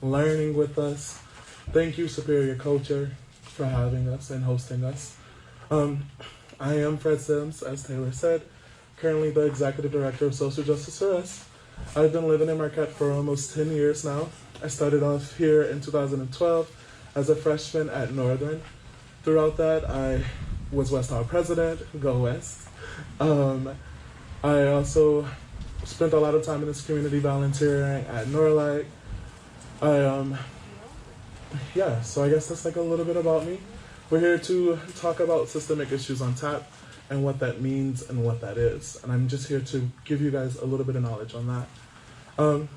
learning with us. Thank you, Superior Culture, for having us and hosting us. I am Fred Sims, as Taylor said, currently the Executive Director of Social Justice for Us. I've been living in Marquette for almost 10 years now. I started off here in 2012 as a freshman at Northern. Throughout that, I was West Hall President, Go West. I also spent a lot of time in this community volunteering at Norlight. So I guess that's like a little bit about me. We're here to talk about systemic issues on tap and what that means and what that is. And I'm just here to give you guys a little bit of knowledge on that.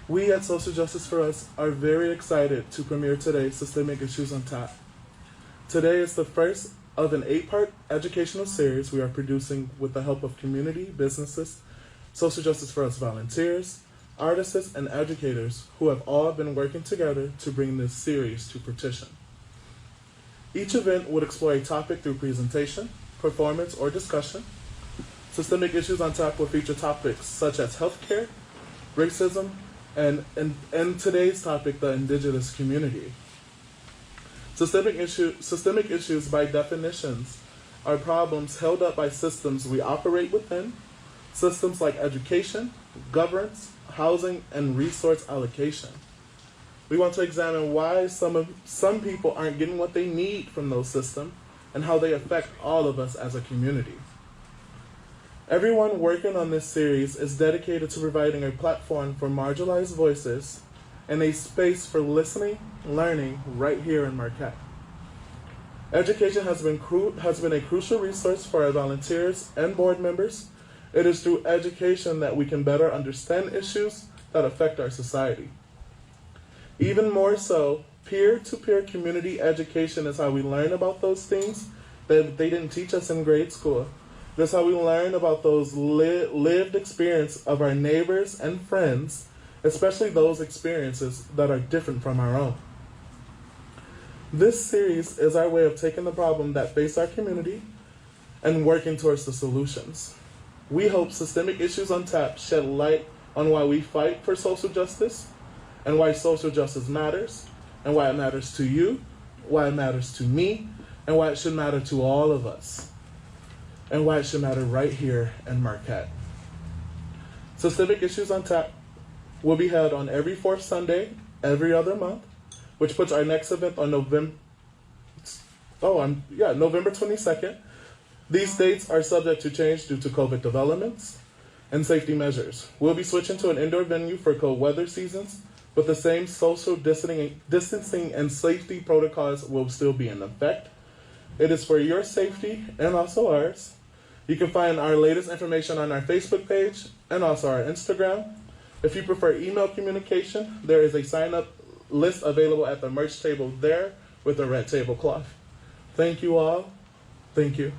We at Social Justice for Us are very excited to premiere today Systemic Issues on Tap. Today is the first of an 8-part educational series we are producing with the help of community, businesses, Social Justice for Us volunteers, artists, and educators who have all been working together to bring this series to fruition. Each event would explore a topic through presentation, performance, or discussion. Systemic Issues on Tap will feature topics such as healthcare, racism, and today's topic, the Indigenous community. Systemic issues, by definitions, are problems held up by systems we operate within, systems like education, governance, housing, and resource allocation. We want to examine why some people aren't getting what they need from those systems and how they affect all of us as a community. Everyone working on this series is dedicated to providing a platform for marginalized voices and a space for listening, learning right here in Marquette. Education has been a crucial resource for our volunteers and board members. It is through education that we can better understand issues that affect our society. Even more so, peer-to-peer community education is how we learn about those things that they didn't teach us in grade school. That's how we learn about those lived experience of our neighbors and friends, especially those experiences that are different from our own. This series is our way of taking the problem that face our community and working towards the solutions. We hope Systemic Issues on Tap shed light on why we fight for social justice and why social justice matters and why it matters to you, why it matters to me, and why it should matter to all of us, and why it should matter right here in Marquette. Systemic Issues on Tap will be held on every fourth Sunday, every other month, which puts our next event on November 22nd. These dates are subject to change due to COVID developments and safety measures. We'll be switching to an indoor venue for cold weather seasons, but the same social distancing and safety protocols will still be in effect. It is for your safety and also ours. You can find our latest information on our Facebook page and also our Instagram. If you prefer email communication, there is a sign-up list available at the merch table there with a red tablecloth. Thank you all. Thank you.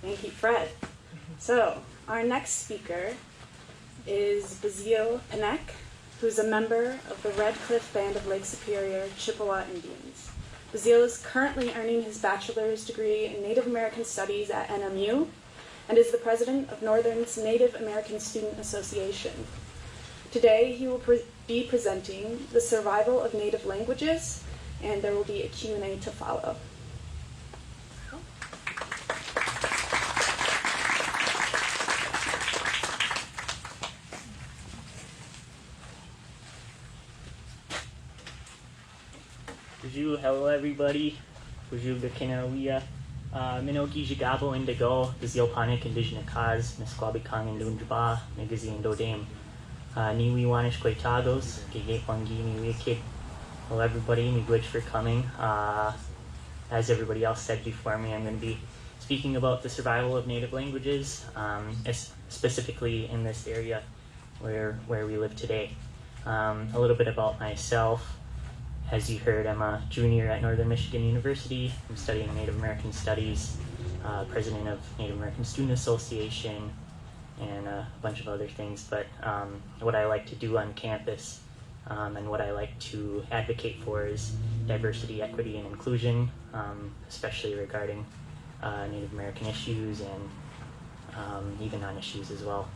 Thank you, Fred. So, our next speaker is Bazil Panek, who's a member of the Red Cliff Band of Lake Superior Chippewa Indians. Bazil is currently earning his bachelor's degree in Native American Studies at NMU and is the president of Northern's Native American Student Association. Today, he will be presenting the survival of Native languages, and there will be a Q&A to follow. Hello everybody. Bujuga Kinawia. Minoki Jigabo Indigo, the Ziopanik Indigenous Cause, Mesquabikang and Lunjaba, Magazine Dodame. Niwi Wanish Quetagos, Gege Wangi, Niwiki. Hello everybody, Miigwich for coming. As everybody else said before me, I'm going to be speaking about the survival of Native languages, specifically in this area where we live today. A little bit about myself. As you heard, I'm a junior at Northern Michigan University. I'm studying Native American Studies, president of Native American Student Association, and a bunch of other things. But what I like to do on campus and what I like to advocate for is diversity, equity, and inclusion, especially regarding Native American issues and even non-issues as well.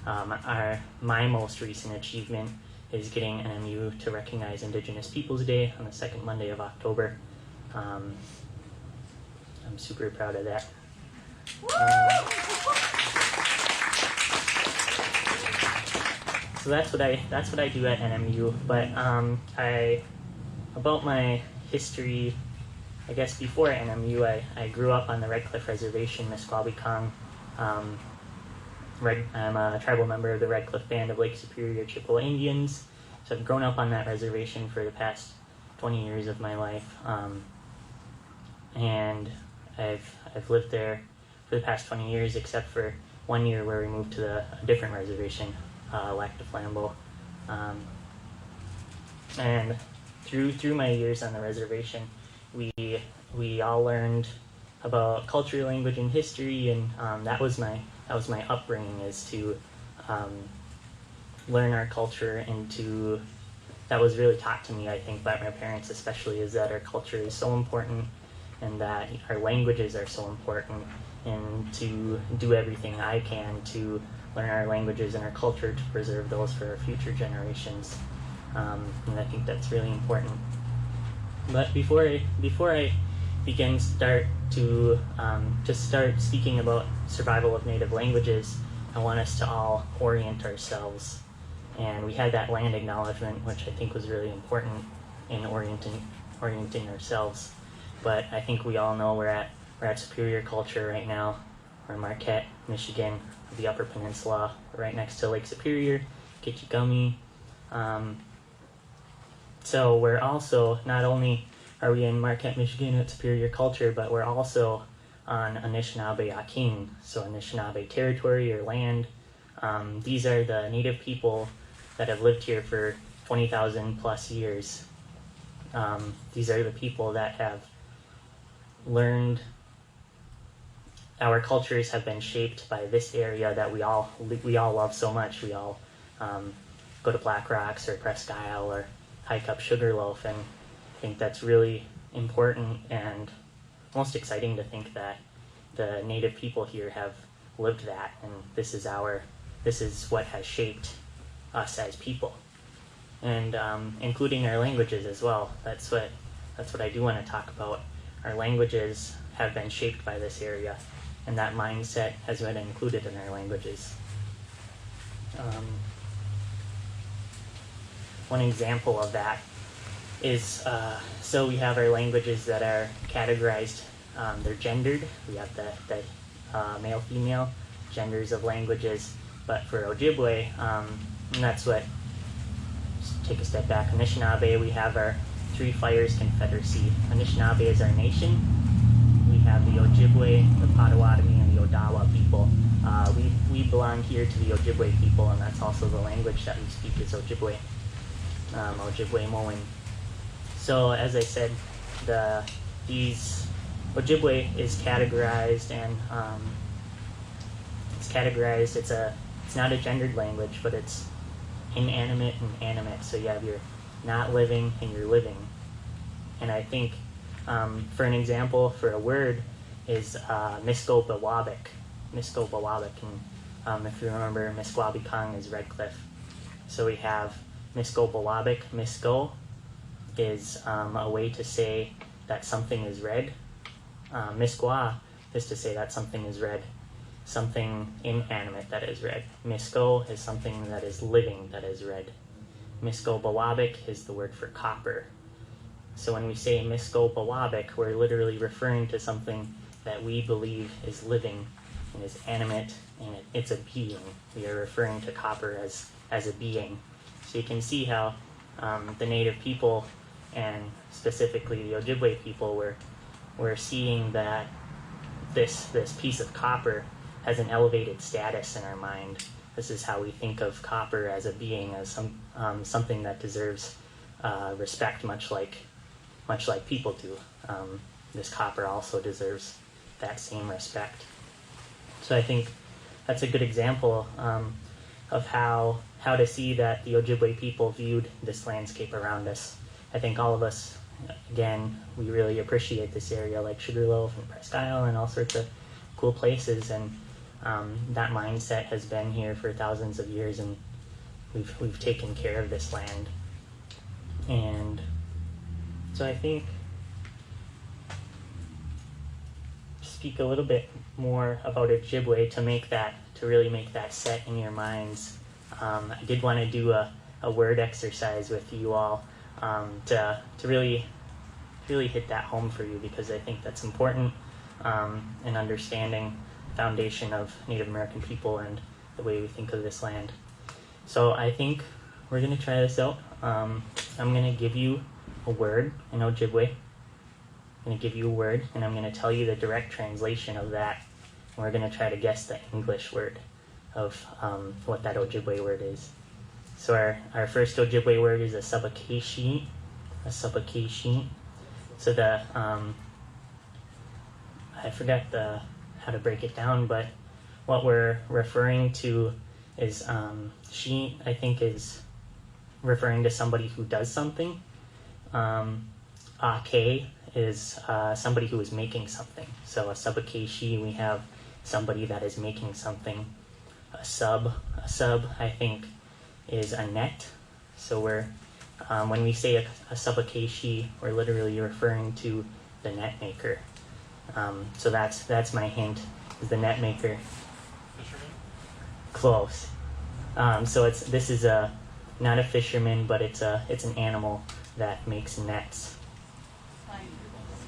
My most recent achievement is getting NMU to recognize Indigenous Peoples Day on the second Monday of October. I'm super proud of that. So that's what I do at NMU. But about my history, I guess before NMU, I grew up on the Red Cliff Reservation, Misquabican. I'm a tribal member of the Red Cliff Band of Lake Superior Chippewa Indians. So I've grown up on that reservation for the past 20 years of my life, and I've lived there for the past 20 years, except for 1 year where we moved to a different reservation, Lac de Flambeau. And through my years on the reservation, we all learned about culture, language, and history, and that was my upbringing, is to learn our culture, and that was really taught to me, I think, by my parents especially, is that our culture is so important and that our languages are so important, and to do everything I can to learn our languages and our culture to preserve those for our future generations. And I think that's really important. But before I start speaking about survival of native languages, I want us to all orient ourselves. And we had that land acknowledgement, which I think was really important in orienting ourselves. But I think we all know we're at Superior Culture right now. We're in Marquette, Michigan, the Upper Peninsula, right next to Lake Superior, Kitchigummy. So we're also, not only are we in Marquette, Michigan at Superior Culture, but we're also on Anishinaabe Akin, so Anishinaabe territory or land. These are the native people that have lived here for 20,000 plus years. These are the people that have learned, our cultures have been shaped by this area that we all love so much. We all go to Black Rocks or Presque Isle or hike up Sugarloaf, and I think that's really important and most exciting to think that the native people here have lived that, and this is what has shaped us as people, and including our languages as well. That's what I do want to talk about. Our languages have been shaped by this area, and that mindset has been included in our languages. One example of that is, so we have our languages that are categorized, they're gendered. We have the male-female genders of languages, but for Ojibwe, and that's what, just take a step back, Anishinaabe, we have our Three Fires Confederacy. Anishinaabe is our nation. We have the Ojibwe, the Potawatomi, and the Odawa people. We belong here to the Ojibwe people, and that's also the language that we speak is Ojibwe, Ojibwe Moan. So as I said, Ojibwe is categorized, and it's not a gendered language, but it's inanimate and animate. So you have your not living and your living. And I think for an example, for a word is Miskobawabik. Miskobawabik, and if you remember, Misquabican is Red Cliff. So we have Miskobawabik. Misko is a way to say that something is red. Misqua is to say that something is red, something inanimate that is red. Misko is something that is living that is red. Miskobawabik is the word for copper. So when we say Miskobawabik, we're literally referring to something that we believe is living and is animate, and it's a being. We are referring to copper as a being. So you can see how the native people, and specifically the Ojibwe people, we're seeing that this piece of copper has an elevated status in our mind. This is how we think of copper as a being, as something that deserves respect, much like people do. This copper also deserves that same respect. So I think that's a good example. of how to see that the Ojibwe people viewed this landscape around us. I think all of us, again, we really appreciate this area, like Sugarloaf and Presque Isle and all sorts of cool places, and that mindset has been here for thousands of years, and we've taken care of this land. And so I think speak a little bit more about Ojibwe to really make that set in your minds. I did want to do a word exercise with you all to really hit that home for you, because I think that's important in understanding the foundation of Native American people and the way we think of this land. So I think we're going to try this out. I'm going to give you a word in Ojibwe. I'm going to give you a word, and I'm going to tell you the direct translation of that. And we're going to try to guess the English word of what that Ojibwe word is. So our first Ojibwe word is a sabakeshi. A sabakeshi. So I forgot how to break it down, but what we're referring to is she, I think, is referring to somebody who does something. Ake is somebody who is making something. So a sabakeshi, we have somebody that is making something. A sub, I think, is a net. So when we say a sabakeshi, we're literally referring to the net maker. So that's my hint, is the net maker. Fisherman? Close. So this is not a fisherman, but it's an animal that makes nets.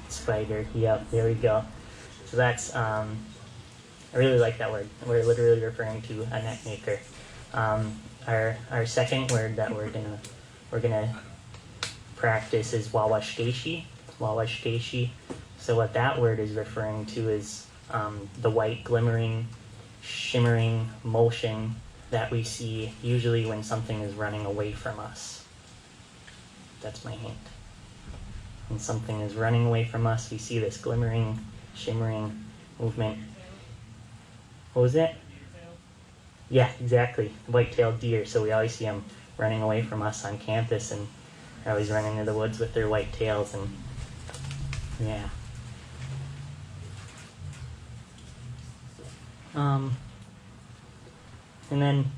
Spider. Yep, there we go. So that's I really like that word. We're literally referring to a net maker. Our second word that we're gonna practice is wawashkeshi. Wawashkeshi. So what that word is referring to is the white glimmering, shimmering motion that we see usually when something is running away from us. That's my hint. When something is running away from us, we see this glimmering, shimmering movement. What was that? Yeah, exactly. White-tailed deer. So we always see them running away from us on campus, and they're always running into the woods with their white tails, and yeah. And then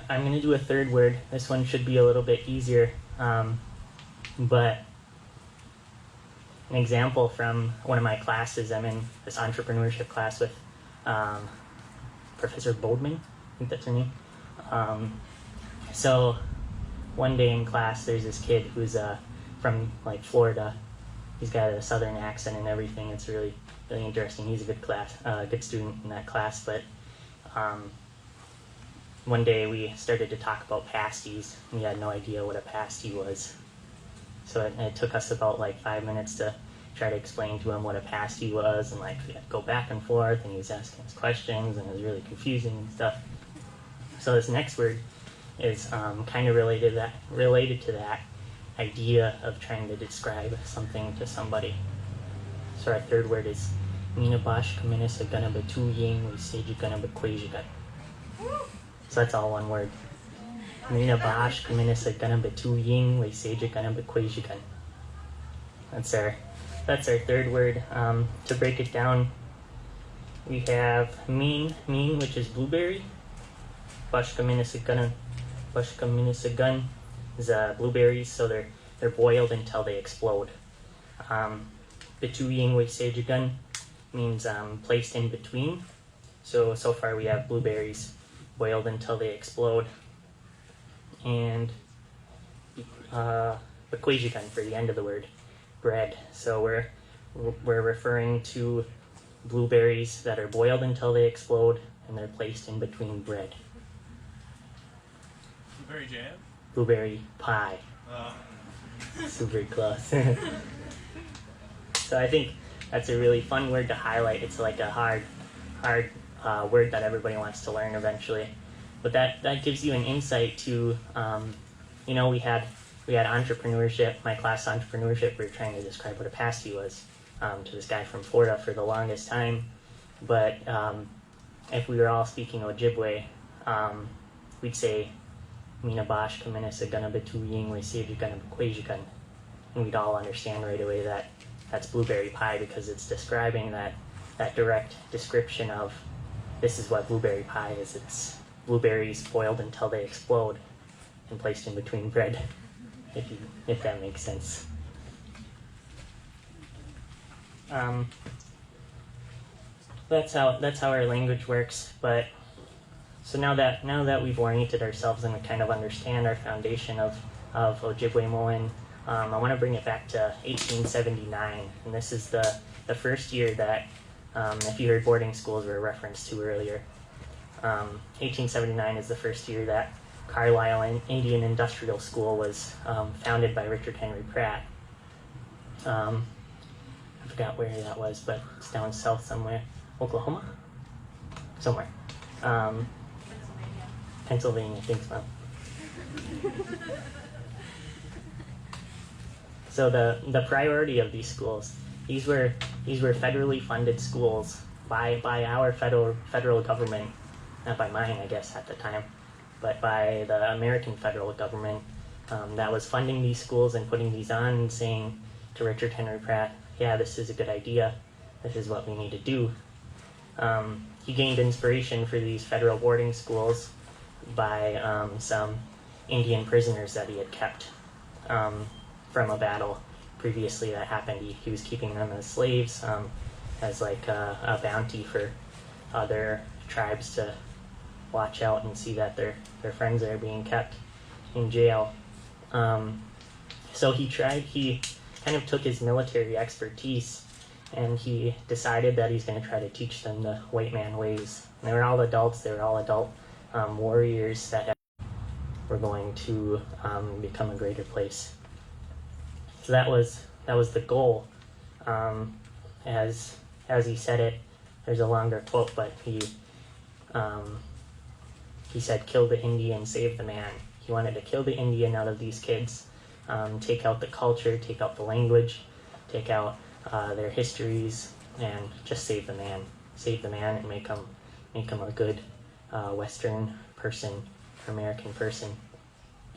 I'm going to do a third word. This one should be a little bit easier, but an example from one of my classes. I'm in this entrepreneurship class with Professor Boldman, I think that's her name. So one day in class, there's this kid who's from like Florida. He's got a southern accent and everything. It's really, really interesting. He's a good student in that class. But one day we started to talk about pasties. We had no idea what a pasty was. So it took us about like 5 minutes to try to explain to him what a pasty was, and like we had to go back and forth, and he was asking us questions, and it was really confusing and stuff. So this next word is kind of related to that idea of trying to describe something to somebody. So our third word is Ninabash Kaminisa Gana Batu Ying Seji Gana Bakwajigan. So that's all one word. Ninabash Kaminisa Gana Batu Ying Seji Gana Bakwajigan. That's our third word. To break it down, we have mean, which is blueberry. Bashkaminisigan is blueberries, so they're boiled until they explode. Bituying Sejigan means placed in between. So far we have blueberries boiled until they explode. And Bakwajigan for the end of the word. Bread. So we're referring to blueberries that are boiled until they explode, and they're placed in between bread. Blueberry jam? Blueberry pie. Super close. So I think that's a really fun word to highlight. It's like a hard word that everybody wants to learn eventually. But that gives you an insight to, we had entrepreneurship, my class entrepreneurship. We were trying to describe what a pasty was to this guy from Florida for the longest time. But if we were all speaking Ojibwe, we'd say, Mina Bosch, Kaminasa Ganabitu Yingwe Sage Ganabaquajikan. And we'd all understand right away that that's blueberry pie because it's describing that direct description of this is what blueberry pie is. It's blueberries boiled until they explode and placed in between bread, if that makes sense. That's how our language works. But so now that we've oriented ourselves and we kind of understand our foundation of Ojibwe Moan, I want to bring it back to 1879, and this is the first year that, if you heard boarding schools were referenced to earlier, 1879 is the first year that Carlisle Indian Industrial School was founded by Richard Henry Pratt. I forgot where that was, but it's down south somewhere. Oklahoma? Somewhere. Pennsylvania, I think so. So the priority of these schools, these were federally funded schools by our federal government, not by mine, I guess, at the time, but by the American federal government that was funding these schools and putting these on and saying to Richard Henry Pratt, yeah, this is a good idea, this is what we need to do. He gained inspiration for these federal boarding schools by some Indian prisoners that he had kept from a battle previously that happened. He was keeping them as slaves as like a bounty for other tribes to watch out and see that their friends are being kept in jail. So he kind of took his military expertise and he decided that he's going to try to teach them the white man ways. And they were all adults, they were all adult warriors that were going to become a greater place. So that was the goal. As he said it, there's a longer quote, but he said, "Kill the Indian, save the man." He wanted to kill the Indian out of these kids, take out the culture, take out the language, take out their histories, and just save the man. Save the man and make him a good Western person, American person.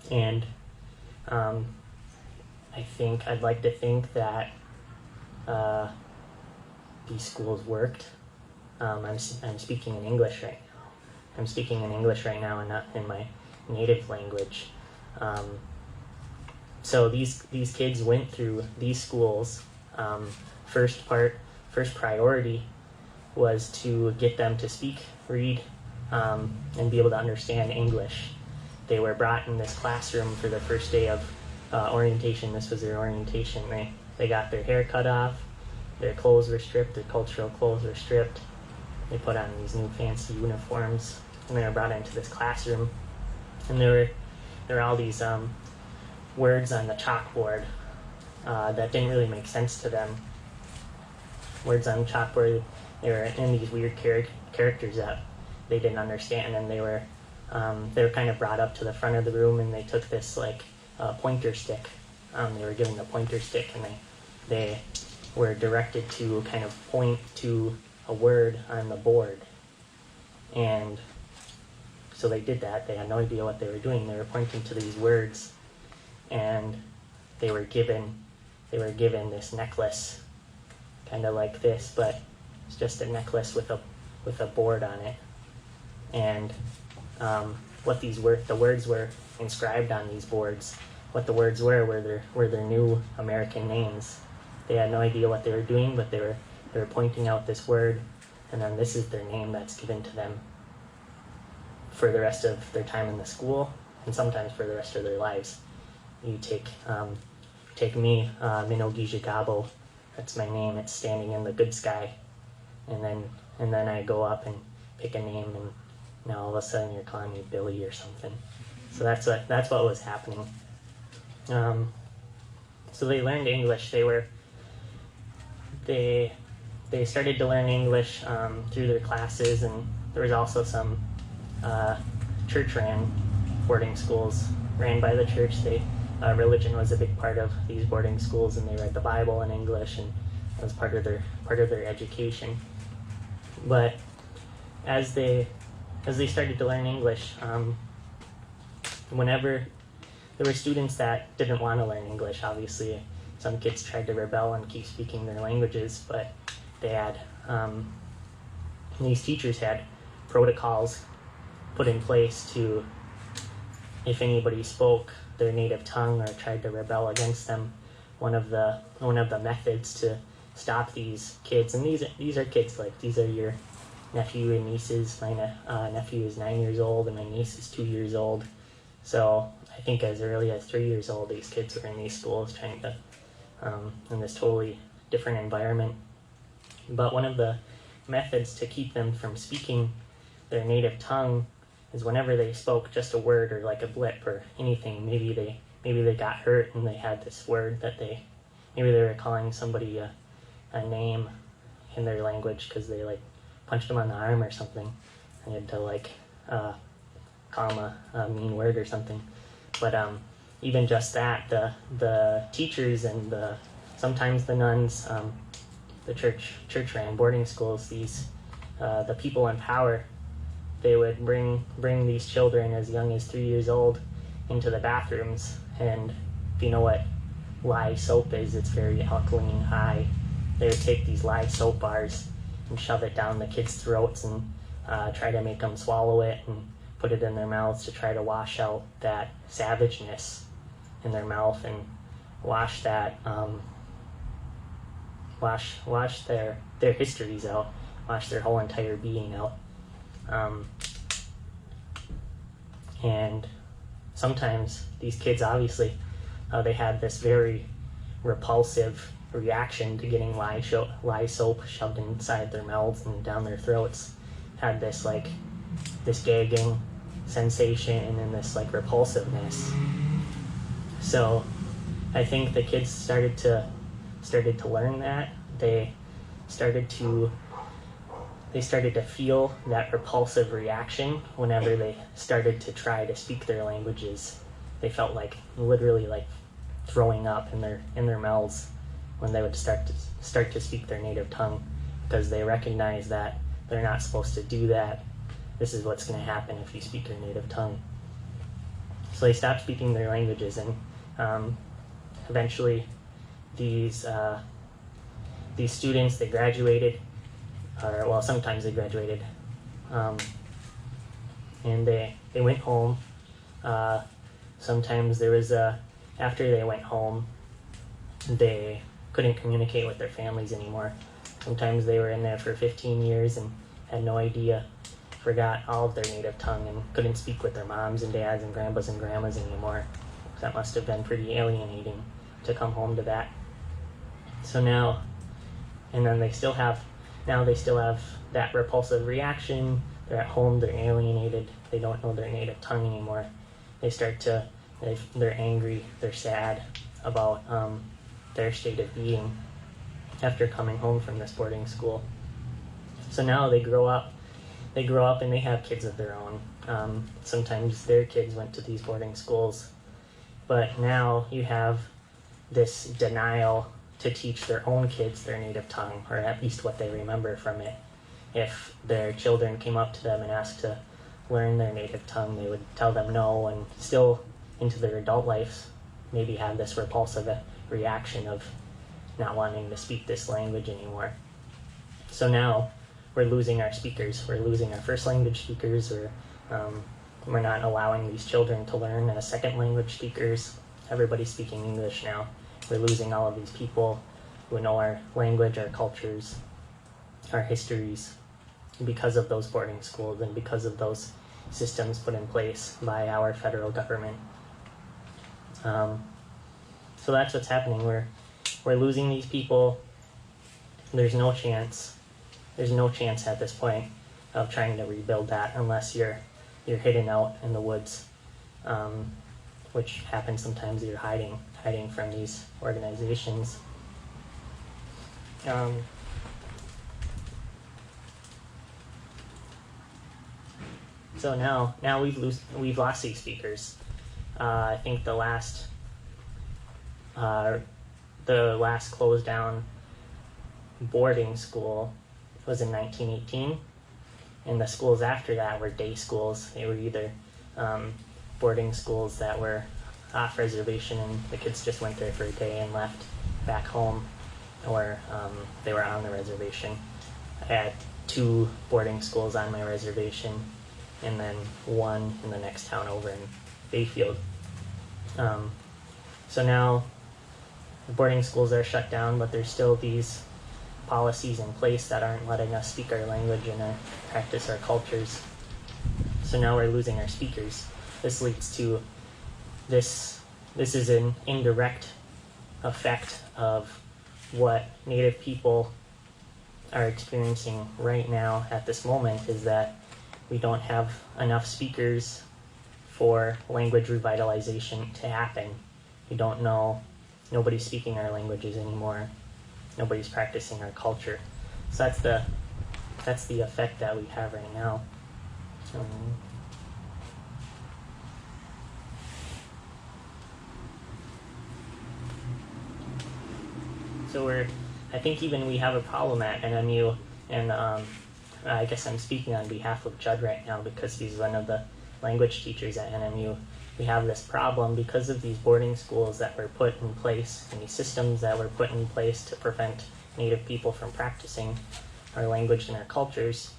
And I'd like to think that these schools worked. I'm speaking in English right now. I'm speaking in English right now and not in my native language. So these kids went through these schools. First priority was to get them to speak, read, and be able to understand English. They were brought in this classroom for the first day of orientation. This was their orientation. They got their hair cut off, their clothes were stripped, their cultural clothes were stripped. They put on these new fancy uniforms, and they were brought into this classroom. And there were all these words on the chalkboard that didn't really make sense to them. Words on the chalkboard, they were in these weird characters that they didn't understand, and they were kind of brought up to the front of the room, and they took this like pointer stick. They were given the pointer stick, and they were directed to kind of point to a word on the board. And so they did that. They had no idea what they were doing. They were pointing to these words, and they were given this necklace, kind of like this, but it's just a necklace with a board on it. And what the words were inscribed on these boards. What the words were their new American names. They had no idea what they were doing, but they were pointing out this word, and then this is their name that's given to them for the rest of their time in the school, and sometimes for the rest of their lives. You take me, Minogija Gabo, that's my name. It's standing in the good sky, and then I go up and pick a name, and now all of a sudden you're calling me Billy or something. So that's what was happening. So they learned English. They started to learn English through their classes, and there was also some church-ran boarding schools ran by the church. Religion was a big part of these boarding schools, and they read the Bible in English, and that was part of their education. But as they as they started to learn English, whenever there were students that didn't want to learn English, obviously, some kids tried to rebel and keep speaking their languages, but they had, these teachers had protocols put in place to, if anybody spoke their native tongue or tried to rebel against them, one of the methods to stop these kids, and these are kids, like these are your nephew and nieces. My nephew is 9 years old and my niece is 2 years old. So I think as early as 3 years old, these kids were in these schools trying to, in this totally different environment. But one of the methods to keep them from speaking their native tongue is whenever they spoke just a word or like a blip or anything, maybe they got hurt and they had this word that maybe they were calling somebody a name in their language because they like punched them on the arm or something, and you had to like call them a mean word or something. But even just that, the teachers and sometimes the nuns, the church ran boarding schools, the people in power, they would bring these children as young as 3 years old into the bathrooms, and if you know what lye soap is, it's very alkaline high. They would take these lye soap bars and shove it down the kids' throats and try to make them swallow it and put it in their mouths to try to wash out that savageness in their mouth and wash that wash their histories out, wash their whole entire being out. And sometimes these kids, obviously, they had this very repulsive reaction to getting lye soap shoved inside their mouths and down their throats. Had this gagging sensation and this like repulsiveness. So I think the kids started to learn that. They started to feel that repulsive reaction whenever they started to try to speak their languages. They felt like literally like throwing up in their mouths when they would start to speak their native tongue, because they recognize that they're not supposed to do that. This is what's going to happen if you speak your native tongue. So they stopped speaking their languages, and eventually these students, they graduated, or well, sometimes they graduated, and they went home. Sometimes there was after they went home, they couldn't communicate with their families anymore. Sometimes they were in there for 15 years and had no idea, forgot all of their native tongue and couldn't speak with their moms and dads and grandpas and grandmas anymore. That must have been pretty alienating to come home to that. So now, and then they still have that repulsive reaction. They're at home, they're alienated, they don't know their native tongue anymore. They're angry, they're sad about their state of being after coming home from this boarding school. So now they grow up and they have kids of their own. Sometimes their kids went to these boarding schools, but now you have this denial to teach their own kids their native tongue, or at least what they remember from it. If their children came up to them and asked to learn their native tongue, they would tell them no, and still into their adult lives maybe have this repulsive reaction of not wanting to speak this language anymore. So now we're losing our speakers. We're losing our first language speakers, or we're not allowing these children to learn as second language speakers. Everybody's speaking English now. We're losing all of these people who know our language, our cultures, our histories, because of those boarding schools and because of those systems put in place by our federal government. So that's what's happening. We're losing these people. There's no chance at this point of trying to rebuild that unless you're hidden out in the woods, which happens sometimes. You're hiding from these organizations. So now we've lost these speakers. I think the last closed down boarding school was in 1918, And the schools after that were day schools. They were either boarding schools that were off reservation and the kids just went there for a day and left back home, or they were on the reservation. I had 2 boarding schools on my reservation and then 1 in the next town over in Bayfield. So now the boarding schools are shut down, but there's still these policies in place that aren't letting us speak our language and practice our cultures. So now we're losing our speakers. This leads to this is an indirect effect of what Native people are experiencing right now at this moment, is that we don't have enough speakers for language revitalization to happen. We don't know, nobody's speaking our languages anymore. Nobody's practicing our culture. So that's the effect that we have right now. So I think even we have a problem at NMU, and I guess I'm speaking on behalf of Judd right now because he's one of the language teachers at NMU. We have this problem because of these boarding schools that were put in place and these systems that were put in place to prevent Native people from practicing our language and our cultures.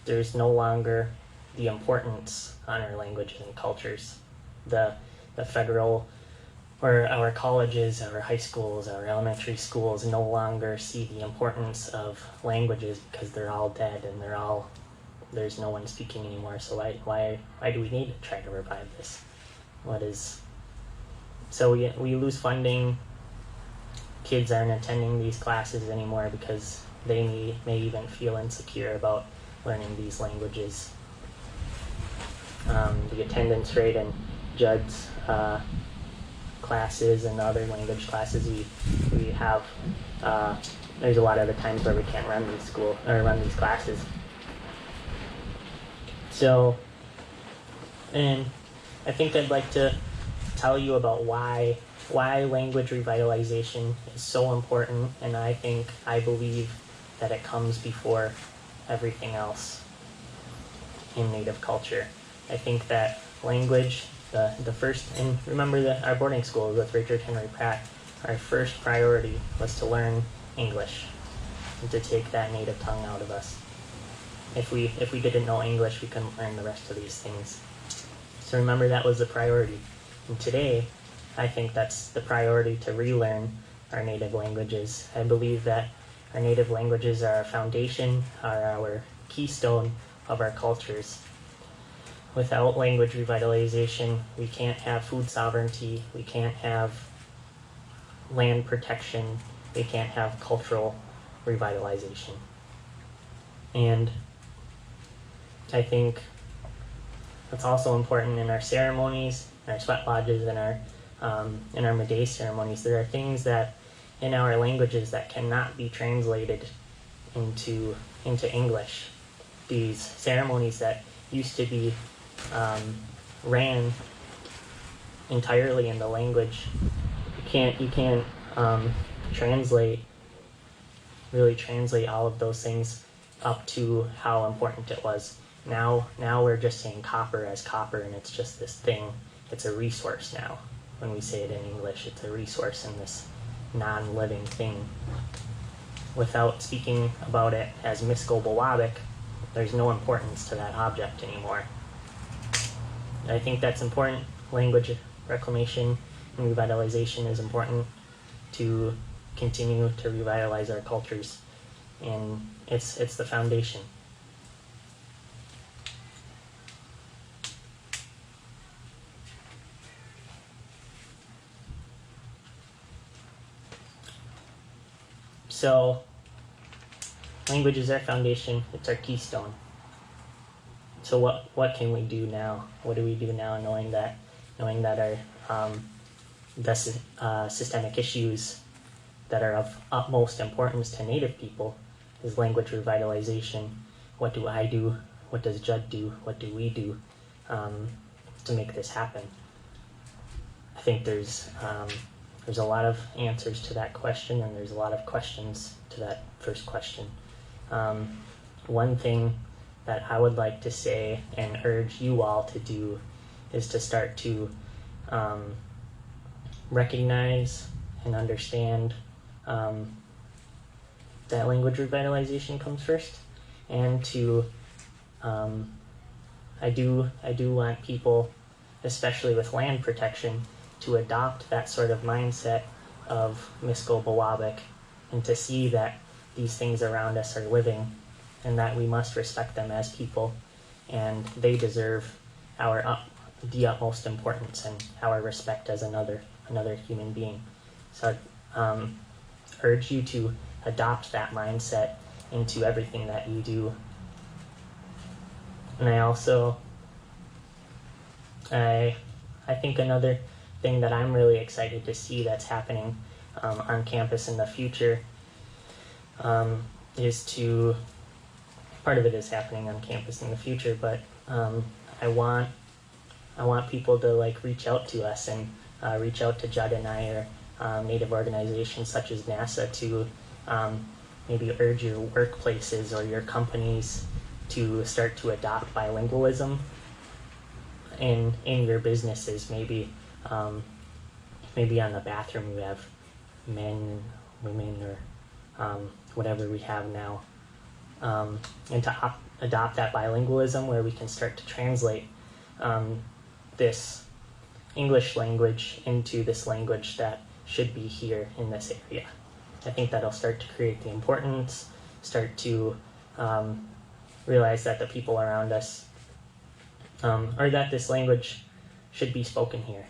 There's no longer the importance on our languages and cultures. The federal, or our colleges, our high schools, our elementary schools no longer see the importance of languages because they're all dead and there's no one speaking anymore. So why do we need to try to revive this? So we lose funding. Kids aren't attending these classes anymore because they may even feel insecure about learning these languages. The attendance rate in Judd's classes and other language classes we have, there's a lot of the times where we can't run these classes. So, and I think I'd like to tell you about why language revitalization is so important, and I believe that it comes before everything else in Native culture. I think that language, the first, and remember that our boarding school with Richard Henry Pratt, our first priority was to learn English and to take that native tongue out of us. If we didn't know English, we couldn't learn the rest of these things. So remember, that was the priority. And today, I think that's the priority, to relearn our native languages. I believe that our native languages are our foundation, are our keystone of our cultures. Without language revitalization, we can't have food sovereignty, we can't have land protection, we can't have cultural revitalization. And I think it's also important in our ceremonies, in our sweat lodges, in our Maday ceremonies. There are things that in our languages that cannot be translated into English. These ceremonies that used to be ran entirely in the language, you can't translate all of those things up to how important it was. Now we're just saying copper as copper, and it's just this thing. It's a resource now. When we say it in English, it's a resource in this non-living thing. Without speaking about it as Miskobawabik, there's no importance to that object anymore. I think that's important. Language reclamation and revitalization is important to continue to revitalize our cultures, and it's the foundation. So, language is our foundation, it's our keystone. So what can we do now? What do we do now, knowing that our systemic issues that are of utmost importance to Native people is language revitalization? What do I do? What does Judd do? What do we do to make this happen? I think there's a lot of answers to that question, and there's a lot of questions to that first question. One thing that I would like to say and urge you all to do is to start to recognize and understand that language revitalization comes first, and to I do want people, especially with land protection, to adopt that sort of mindset of Misko Bawabik, and to see that these things around us are living and that we must respect them as people, and they deserve the utmost importance and our respect as another human being. So urge you to adopt that mindset into everything that you do. And I think another thing that I'm really excited to see that's happening on campus in the future is to, part of it is happening on campus in the future, but I want people to like reach out to us and reach out to Judd and I, or Native organizations such as NASA, to maybe urge your workplaces or your companies to start to adopt bilingualism in your businesses. Maybe on the bathroom you have men, women, or whatever we have now, and to adopt that bilingualism where we can start to translate this English language into this language that should be here in this area. I think that'll start to create the importance, start to realize that the people around us, or that this language should be spoken here.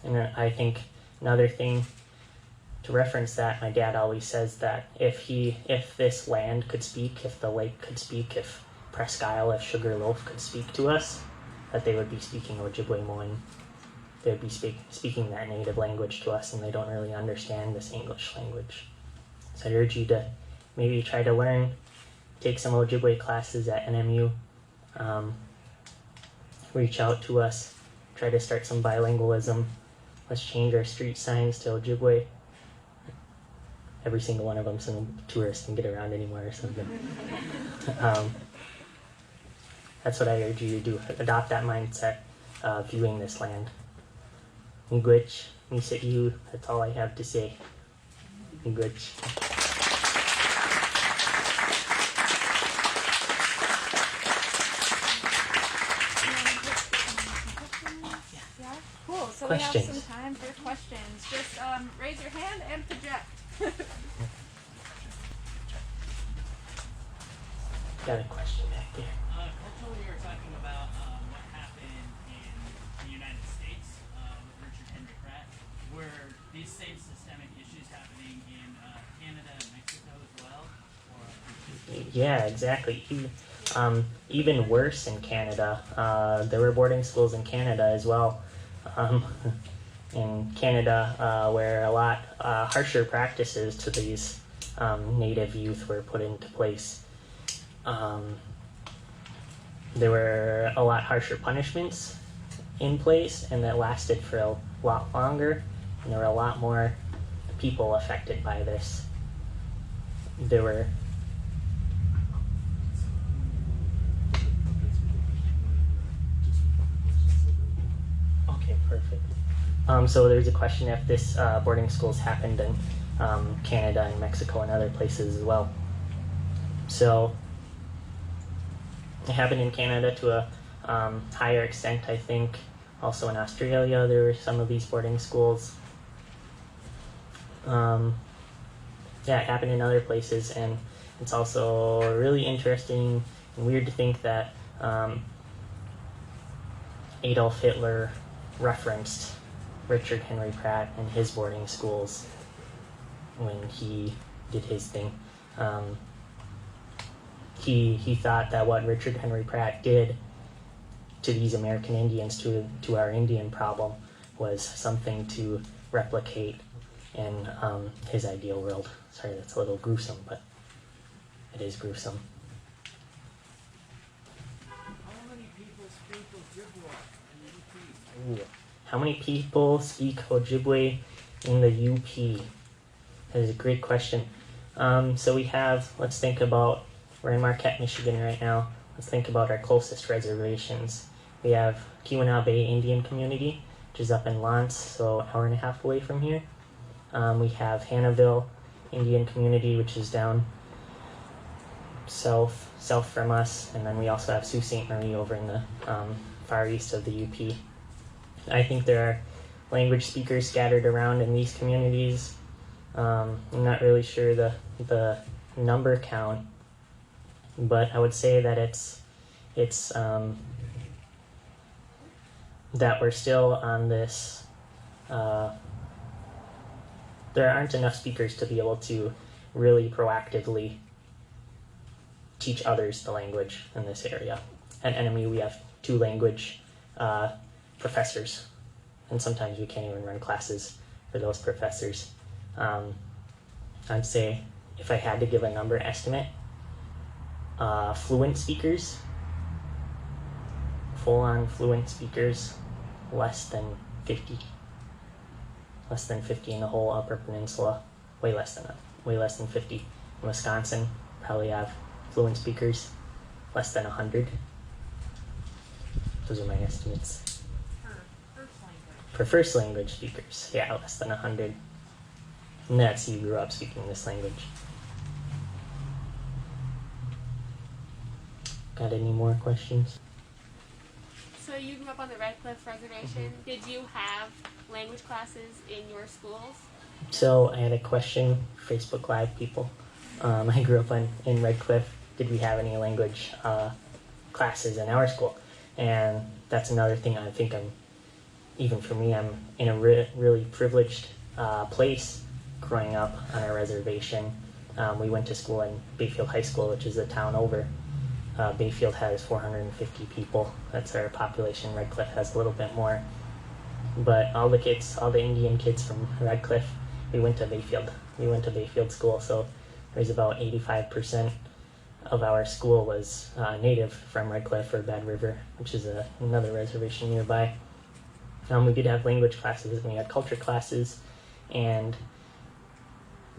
And I think another thing to reference that, my dad always says that if this land could speak, if the lake could speak, if Presque Isle, if Sugarloaf could speak to us, that they would be speaking Ojibwe Moin. They would be speaking that native language to us, and they don't really understand this English language. So I urge you to maybe try to learn, take some Ojibwe classes at NMU, reach out to us, try to start some bilingualism. Let's change our street signs to Ojibwe. Every single one of them so no tourists can get around anymore or something. That's what I urge you to do. Adopt that mindset of viewing this land. Miigwech, Misa'yu, that's all I have to say. Miigwech. Yeah, cool. So Questions. we have some time for questions. Just raise your hand and project. Got a question back there. Culturally, you were talking about what happened in the United States with Richard Henry Pratt. Were these same systemic issues happening in Canada and Mexico as well? Or? Yeah, exactly. Even worse in Canada. There were boarding schools in Canada as well. In Canada, where a lot harsher practices to these Native youth were put into place. There were a lot harsher punishments in place, and that lasted for a lot longer, and there were a lot more people affected by this. There were okay, perfect. So there's a question if this boarding schools happened in Canada and Mexico and other places as well. So it happened in Canada to a higher extent, I think. Also in Australia, there were some of these boarding schools. Yeah, it happened in other places, and it's also really interesting and weird to think that Adolf Hitler referenced Richard Henry Pratt and his boarding schools when he did his thing. He thought that what Richard Henry Pratt did to these American Indians, to our Indian problem, was something to replicate in his ideal world. Sorry, that's a little gruesome, but it is gruesome. How many people speak Ojibwe in the UP? Ooh. How many people speak Ojibwe in the UP? That is a great question. So we have, let's think about, we're in Marquette, Michigan right now. let's think about our closest reservations. We have Keweenaw Bay Indian Community, which is up in Lance, so an hour and a half away from here. We have Hannahville Indian Community, which is down south from us, and then we also have Sault Ste. Marie over in the far east of the UP. I think there are language speakers scattered around in these communities. I'm not really sure the number count, but I would say that it's that we're still on this. There aren't enough speakers to be able to really proactively teach others the language in this area. At NMU, we have 2 language professors, and sometimes we can't even run classes for those professors. I'd say, if I had to give a number estimate, fluent speakers, full-on fluent speakers, less than 50. Less than 50 in the whole Upper Peninsula. Way less than 50. In Wisconsin, probably have fluent speakers, less than 100. Those are my estimates. For first language speakers, yeah, less than 100. And that's you grew up speaking this language. Got any more questions? So you grew up on the Red Cliff Reservation. Did you have language classes in your schools? So I had a question, Facebook Live people. I grew up in Red Cliff. Did we have any language classes in our school? And that's another thing I think even for me, I'm in a really privileged place growing up on our reservation. We went to school in Bayfield High School, which is a town over. Bayfield has 450 people. That's our population. Red Cliff has a little bit more. But all the Indian kids from Red Cliff, we went to Bayfield. We went to Bayfield School, so there's about 85% of our school was native from Red Cliff or Bad River, which is another reservation nearby. We did have language classes, and we had culture classes, and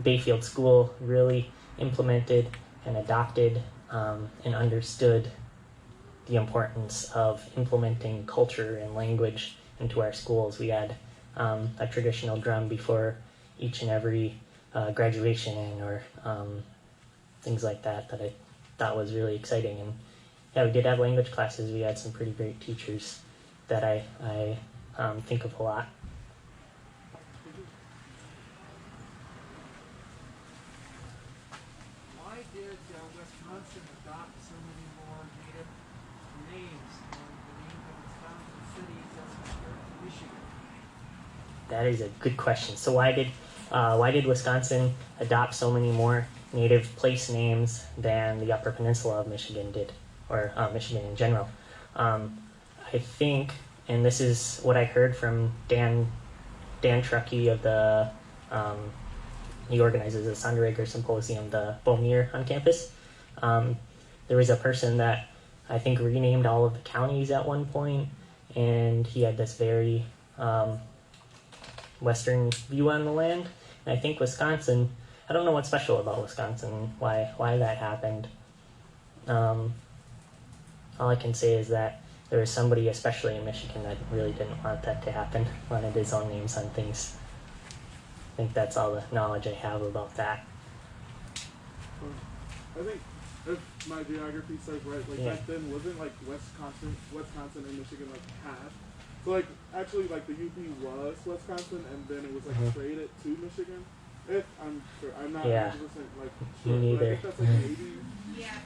Bayfield School really implemented and adopted and understood the importance of implementing culture and language into our schools. We had a traditional drum before each and every graduation or things like that I thought was really exciting. And yeah, we did have language classes. We had some pretty great teachers that I think of a lot. Why did Wisconsin adopt so many more native names on the name of Wisconsin cities as compared to Michigan? That is a good question. So why did Wisconsin adopt so many more native place names than the Upper Peninsula of Michigan did, or Michigan in general? I think, and this is what I heard from Dan Truckee of the, he organizes the Sonderegger Symposium, the Beaumier on campus. There was a person that I think renamed all of the counties at one point, and he had this very Western view on the land. And I think Wisconsin, I don't know what's special about Wisconsin, why that happened. All I can say is that there was somebody, especially in Michigan, that really didn't want that to happen, wanted his own names on things. I think that's all the knowledge I have about that. I think if my geography says right, like back then wasn't like Wisconsin and Michigan like half. So like actually like the UP was Wisconsin and then it was like traded to Michigan. If I'm sure, I'm not 100% like sure. Me neither. But I think that's like maybe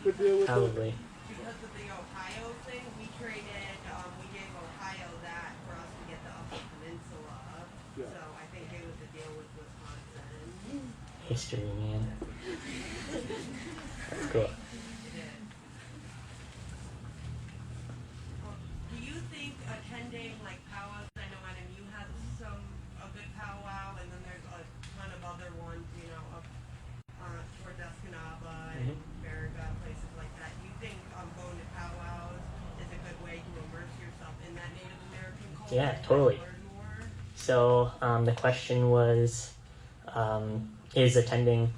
could deal with Probably. it. Because of the Ohio thing, we traded, we gave Ohio that for us to get the Upper Peninsula. Yeah. So I think it was a deal with Wisconsin. History, man. That's cool. It is. Do you think attending like powwows, I know NMU has a good powwow, and then there's a ton of other ones, you know, up towards Escanaba and Farragut, places like that. Do you think going to powwows is a good way to immerse yourself in that Native American culture? Yeah, totally. Learn more? So the question was, is attending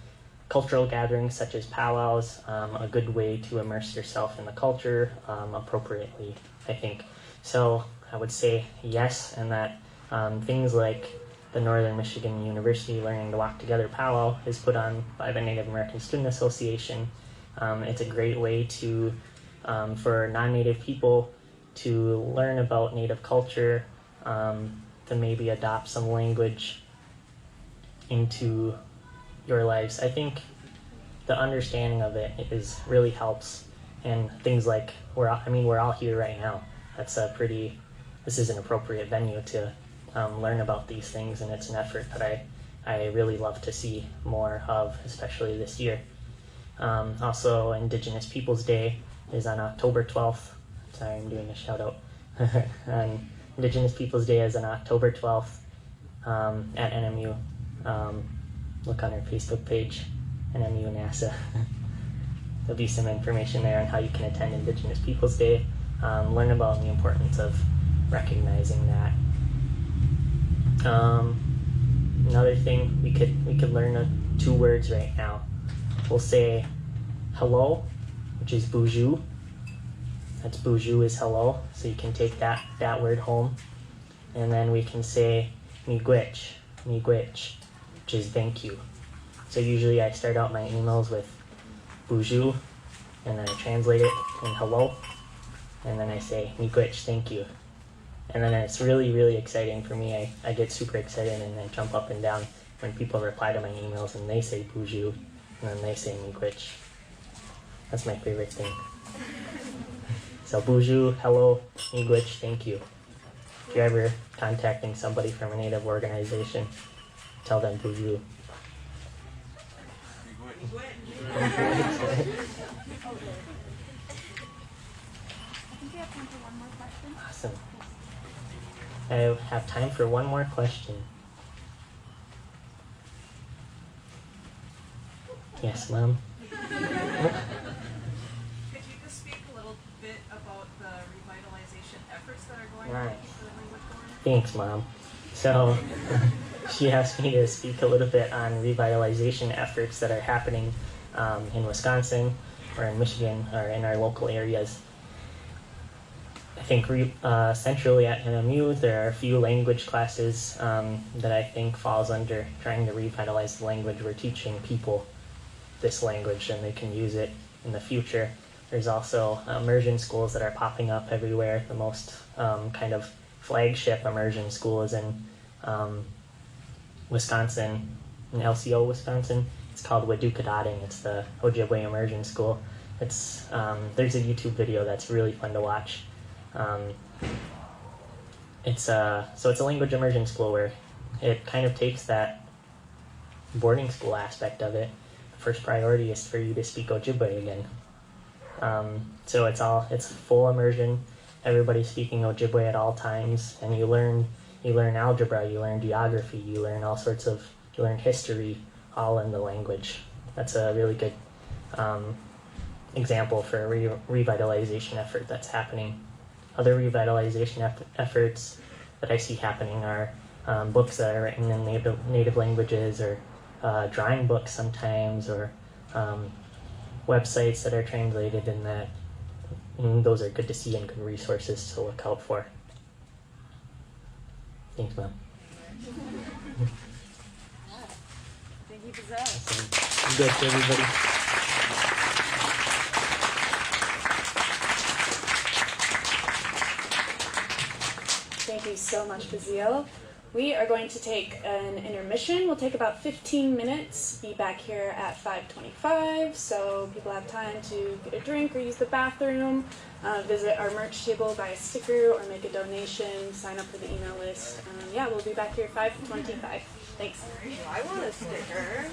cultural gatherings such as powwows, a good way to immerse yourself in the culture appropriately, I think. So I would say yes, and that things like the Northern Michigan University Learning to Walk Together powwow is put on by the Native American Student Association. It's a great way to for non-Native people to learn about Native culture, to maybe adopt some language into your lives. I think the understanding of it is really helps, and things like we're all here right now. This is an appropriate venue to learn about these things, and it's an effort that I really love to see more of, especially this year. Also, Indigenous Peoples Day is on October 12th. Sorry, I'm doing a shout out. Indigenous Peoples Day is on October 12th at NMU. Look on our Facebook page, NMU NASA. There'll be some information there on how you can attend Indigenous Peoples Day, learn about the importance of recognizing that. Another thing, we could learn 2 words right now. We'll say hello, which is bonjour. That's bonjour is hello, so you can take that word home. And then we can say miigwech, which is thank you. So usually I start out my emails with bonjour, and then I translate it in hello, and then I say miigwech, thank you. And then it's really, really exciting for me. I get super excited and then jump up and down when people reply to my emails and they say bonjour, and then they say miigwech. That's my favorite thing. So bonjour, hello, miigwech, thank you. If you're ever contacting somebody from a Native organization, tell them bonjour. I think we have time for one more question. Awesome. I have time for one more question. Yes, Mom? Could you just speak a little bit about the revitalization efforts that are going on Right. for the language board? Thanks, Mom. So she asked me to speak a little bit on revitalization efforts that are happening in Wisconsin or in Michigan or in our local areas. I think centrally at NMU there are a few language classes that I think falls under trying to revitalize the language. We're teaching people this language and they can use it in the future. There's also immersion schools that are popping up everywhere. The most kind of flagship immersion school is in Wisconsin, in LCO, Wisconsin. It's called Wadukadading. It's the Ojibwe Immersion School. It's there's a YouTube video that's really fun to watch. It's a language immersion school where it kind of takes that boarding school aspect of it. The first priority is for you to speak Ojibwe again. So it's full immersion. Everybody's speaking Ojibwe at all times, and you learn algebra, you learn geography, you learn history, all in the language. That's a really good example for a revitalization effort that's happening. Other revitalization efforts that I see happening are books that are written in native languages, or drawing books sometimes, or websites that are translated in that. And those are good to see and good resources to look out for. Thanks, Mom. Thank you, Bazell. Good to everybody. Thank you so much, Bazil. We are going to take an intermission. We'll take about 15 minutes, be back here at 5:25, so people have time to get a drink or use the bathroom, visit our merch table, buy a sticker, or make a donation, sign up for the email list. We'll be back here at 5:25. Thanks. I want a sticker.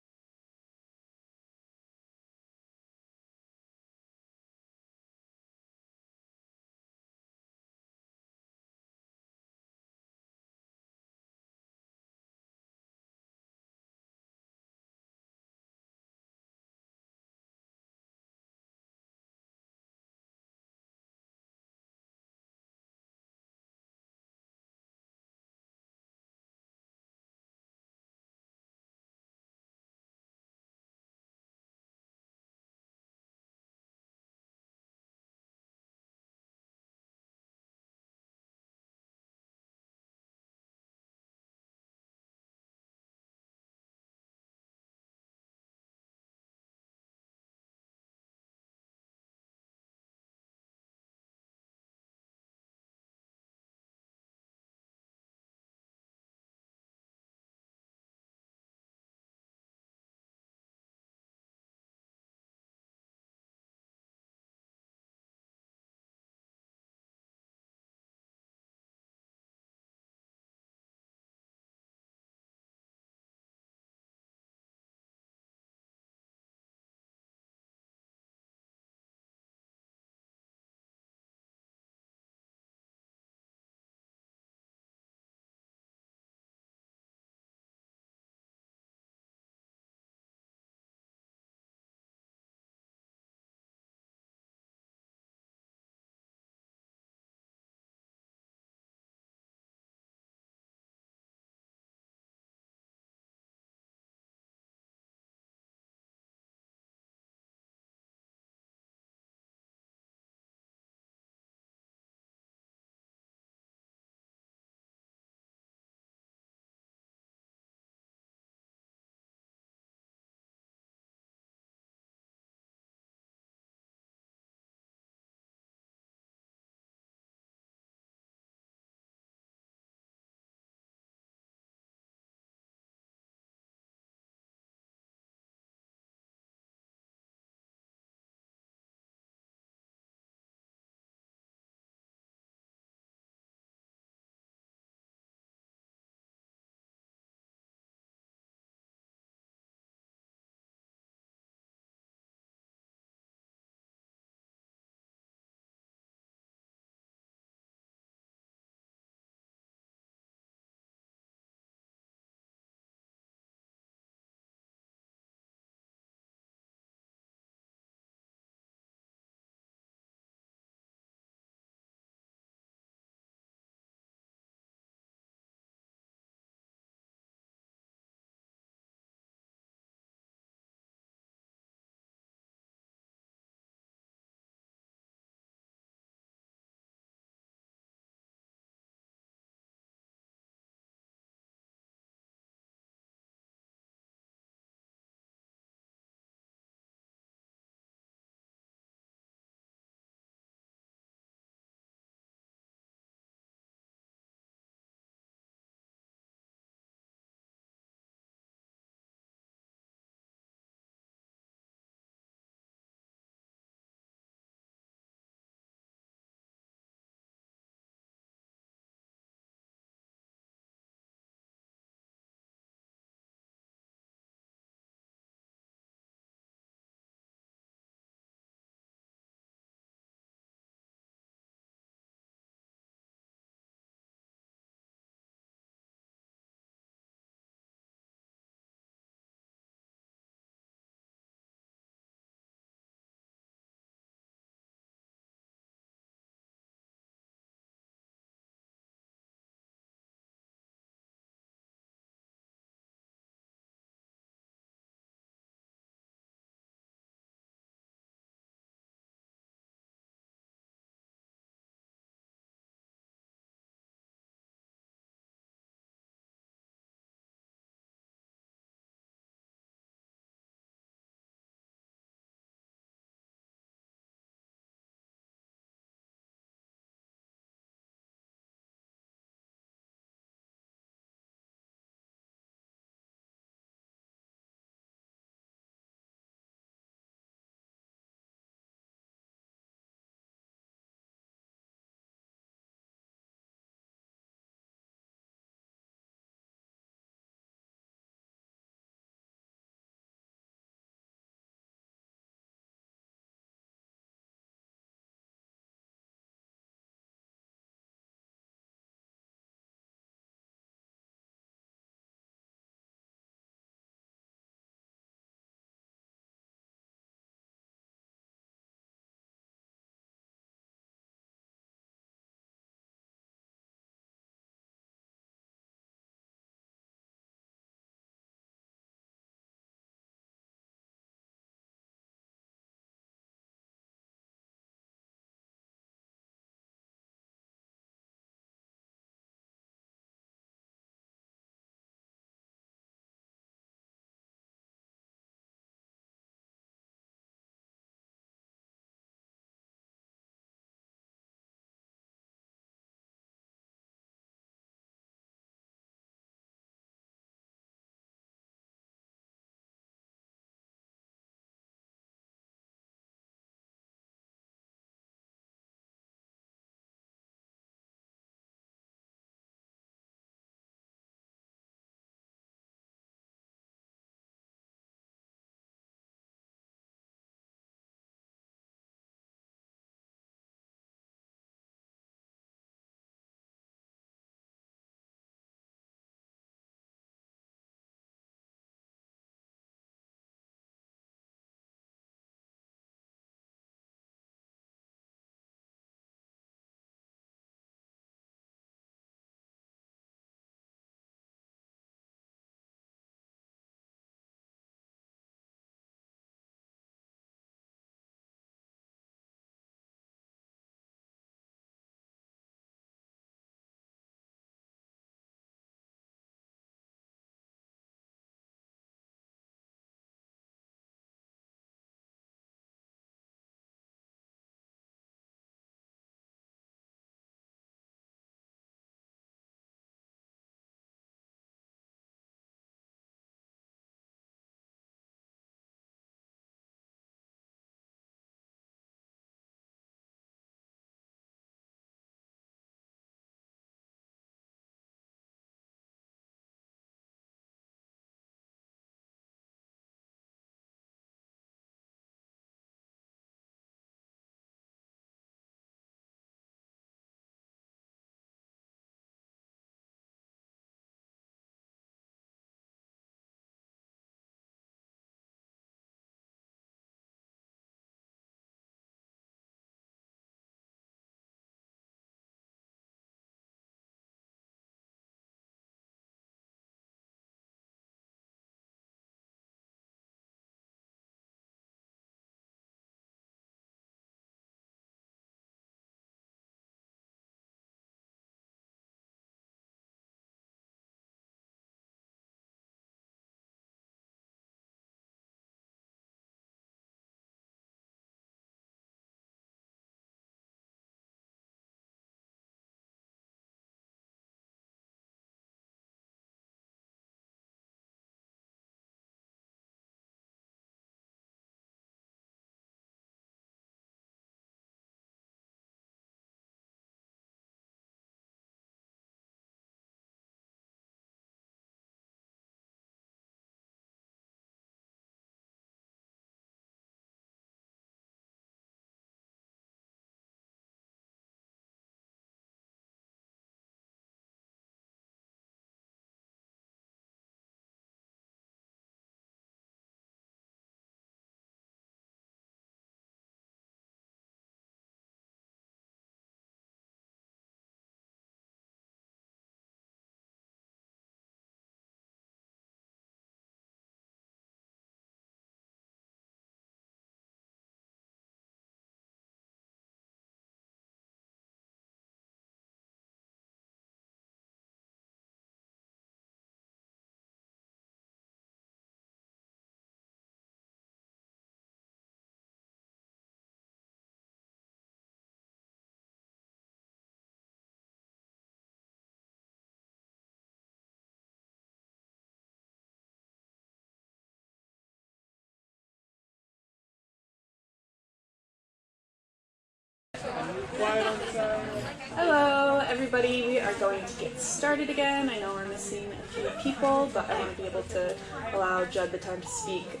everybody. We are going to get started again. I know we're missing a few people, but I want to be able to allow Judd the time to speak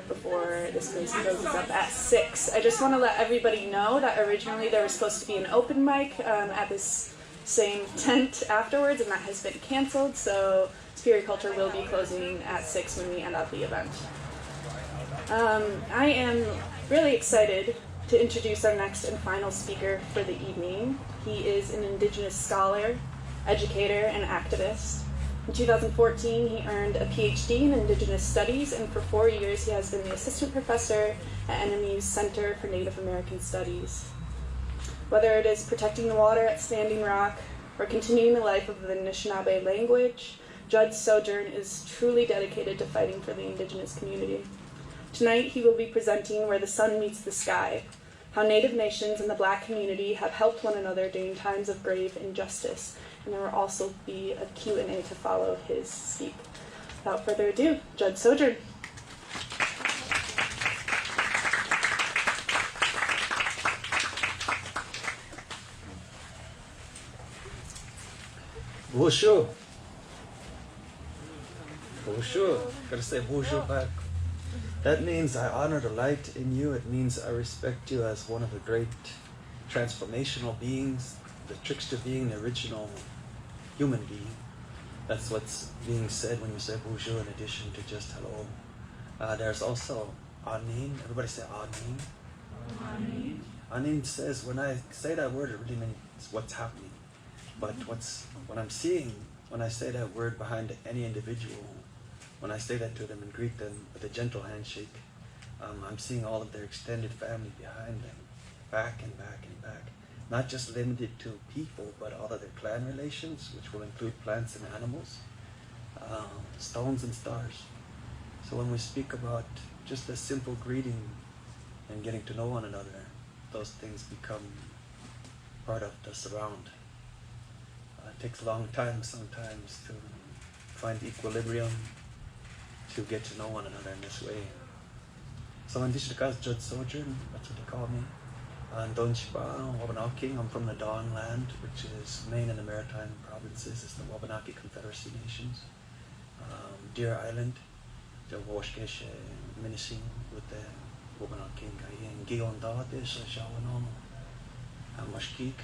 before this place closes up at 6. I just want to let everybody know that originally there was supposed to be an open mic at this same tent afterwards, and that has been canceled, so Superior Culture will be closing at 6 when we end up the event. I am really excited to introduce our next and final speaker for the evening. He is an Indigenous scholar, educator, and activist. In 2014, he earned a PhD in Indigenous Studies, and for 4 years he has been the assistant professor at NMU's Center for Native American Studies. Whether it is protecting the water at Standing Rock or continuing the life of the Anishinaabe language, Judd Sojourn is truly dedicated to fighting for the Indigenous community. Tonight he will be presenting Where the Sun Meets the Sky, how Native nations and the Black community have helped one another during times of grave injustice. And there will also be a Q&A to follow his speak. Without further ado, Judd Sojourn. Bonjour. Bonjour. Gotta say bonjour back. That means I honor the light in you. It means I respect you as one of the great transformational beings, the trickster being, the original human being. That's what's being said when you say bonjour in addition to just hello. There's also anin. Everybody say anin. Anin. Anin says, when I say that word, it really means what's happening. But what I'm seeing when I say that word behind any individual, when I say that to them and greet them with a gentle handshake, I'm seeing all of their extended family behind them, back and back and back. Not just limited to people, but all of their clan relations, which will include plants and animals, stones and stars. So when we speak about just a simple greeting and getting to know one another, those things become part of the surround. It takes a long time sometimes to find equilibrium, to get to know one another in this way. So Indigenous Judd Sojourn, that's what they call me. And Donchipa, Wabanaki, I'm from the Dawn Land, which is Maine and the Maritime Provinces. It's the Wabanaki Confederacy Nations. Deer Island, the Washkesh Minising with the Wabanaki and Gionda, this Shawanon, Mashkik,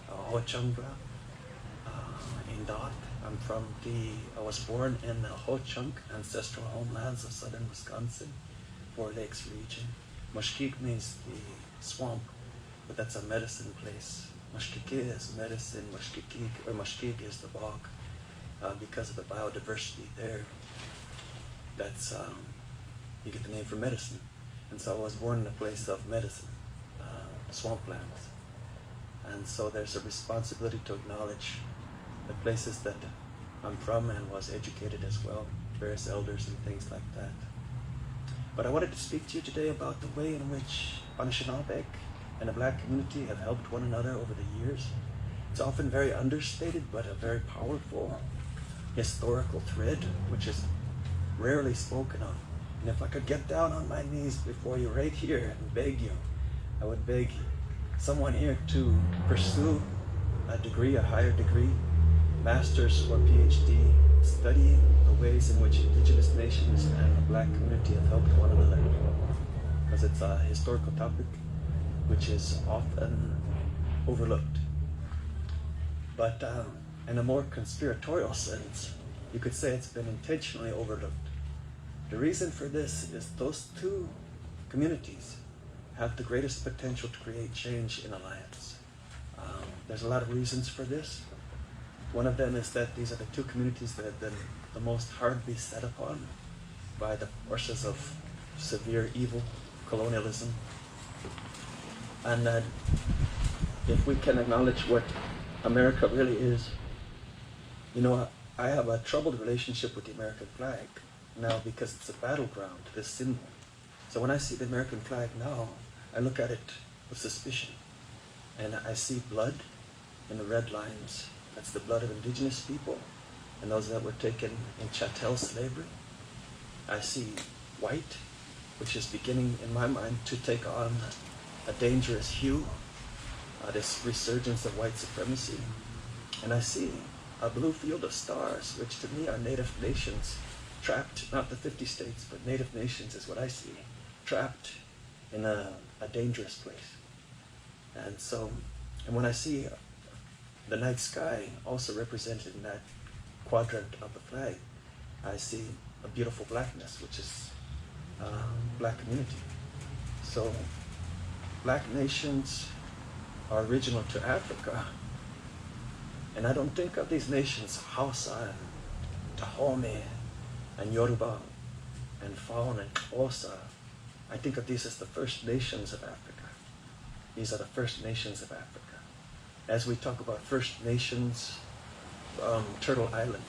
Hochungra, in Dot. I was born in the Ho-Chunk ancestral homelands of southern Wisconsin, Four Lakes region. Mashkik means the swamp, but that's a medicine place. Mashkik is medicine, Mashkik is the bog, because of the biodiversity there. That's, you get the name for medicine. And so I was born in a place of medicine, swamplands. And so there's a responsibility to acknowledge the places that I'm from and was educated as well, various elders and things like that. But I wanted to speak to you today about the way in which Anishinaabe and the Black community have helped one another over the years. It's often very understated, but a very powerful historical thread, which is rarely spoken of. And if I could get down on my knees before you right here and beg you, I would beg someone here to pursue a degree, a higher degree, master's or PhD, studying the ways in which Indigenous nations and the Black community have helped one another. Because it's a historical topic which is often overlooked. But in a more conspiratorial sense, you could say it's been intentionally overlooked. The reason for this is those two communities have the greatest potential to create change in alliance. There's a lot of reasons for this. One of them is that these are the two communities that have been the most hard beset upon by the forces of severe evil, colonialism. And that if we can acknowledge what America really is, you know, I have a troubled relationship with the American flag now because it's a battleground, this symbol. So when I see the American flag now, I look at it with suspicion. And I see blood in the red lines. That's the blood of Indigenous people and those that were taken in chattel slavery. I see white, which is beginning, in my mind, to take on a dangerous hue. this resurgence of white supremacy. And I see a blue field of stars, which to me are native nations trapped, not the 50 states, but native nations is what I see, trapped in a dangerous place. And when I see the night sky also represented in that quadrant of the flag, I see a beautiful blackness, which is black community. So black nations are original to Africa. And I don't think of these nations, Hausa and Dahomey and Yoruba and Faun and Xhosa. I think of these as the first nations of Africa. These are the first nations of Africa. As we talk about First Nations, Turtle Island.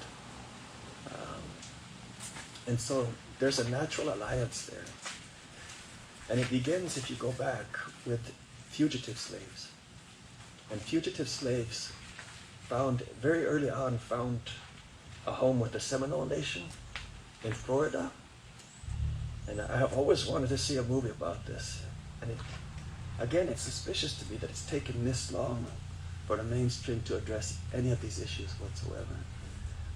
And so there's a natural alliance there. And it begins, if you go back, with fugitive slaves. And fugitive slaves very early on found a home with the Seminole Nation in Florida. And I always wanted to see a movie about this. And again, it's suspicious to me that it's taken this long for the mainstream to address any of these issues whatsoever.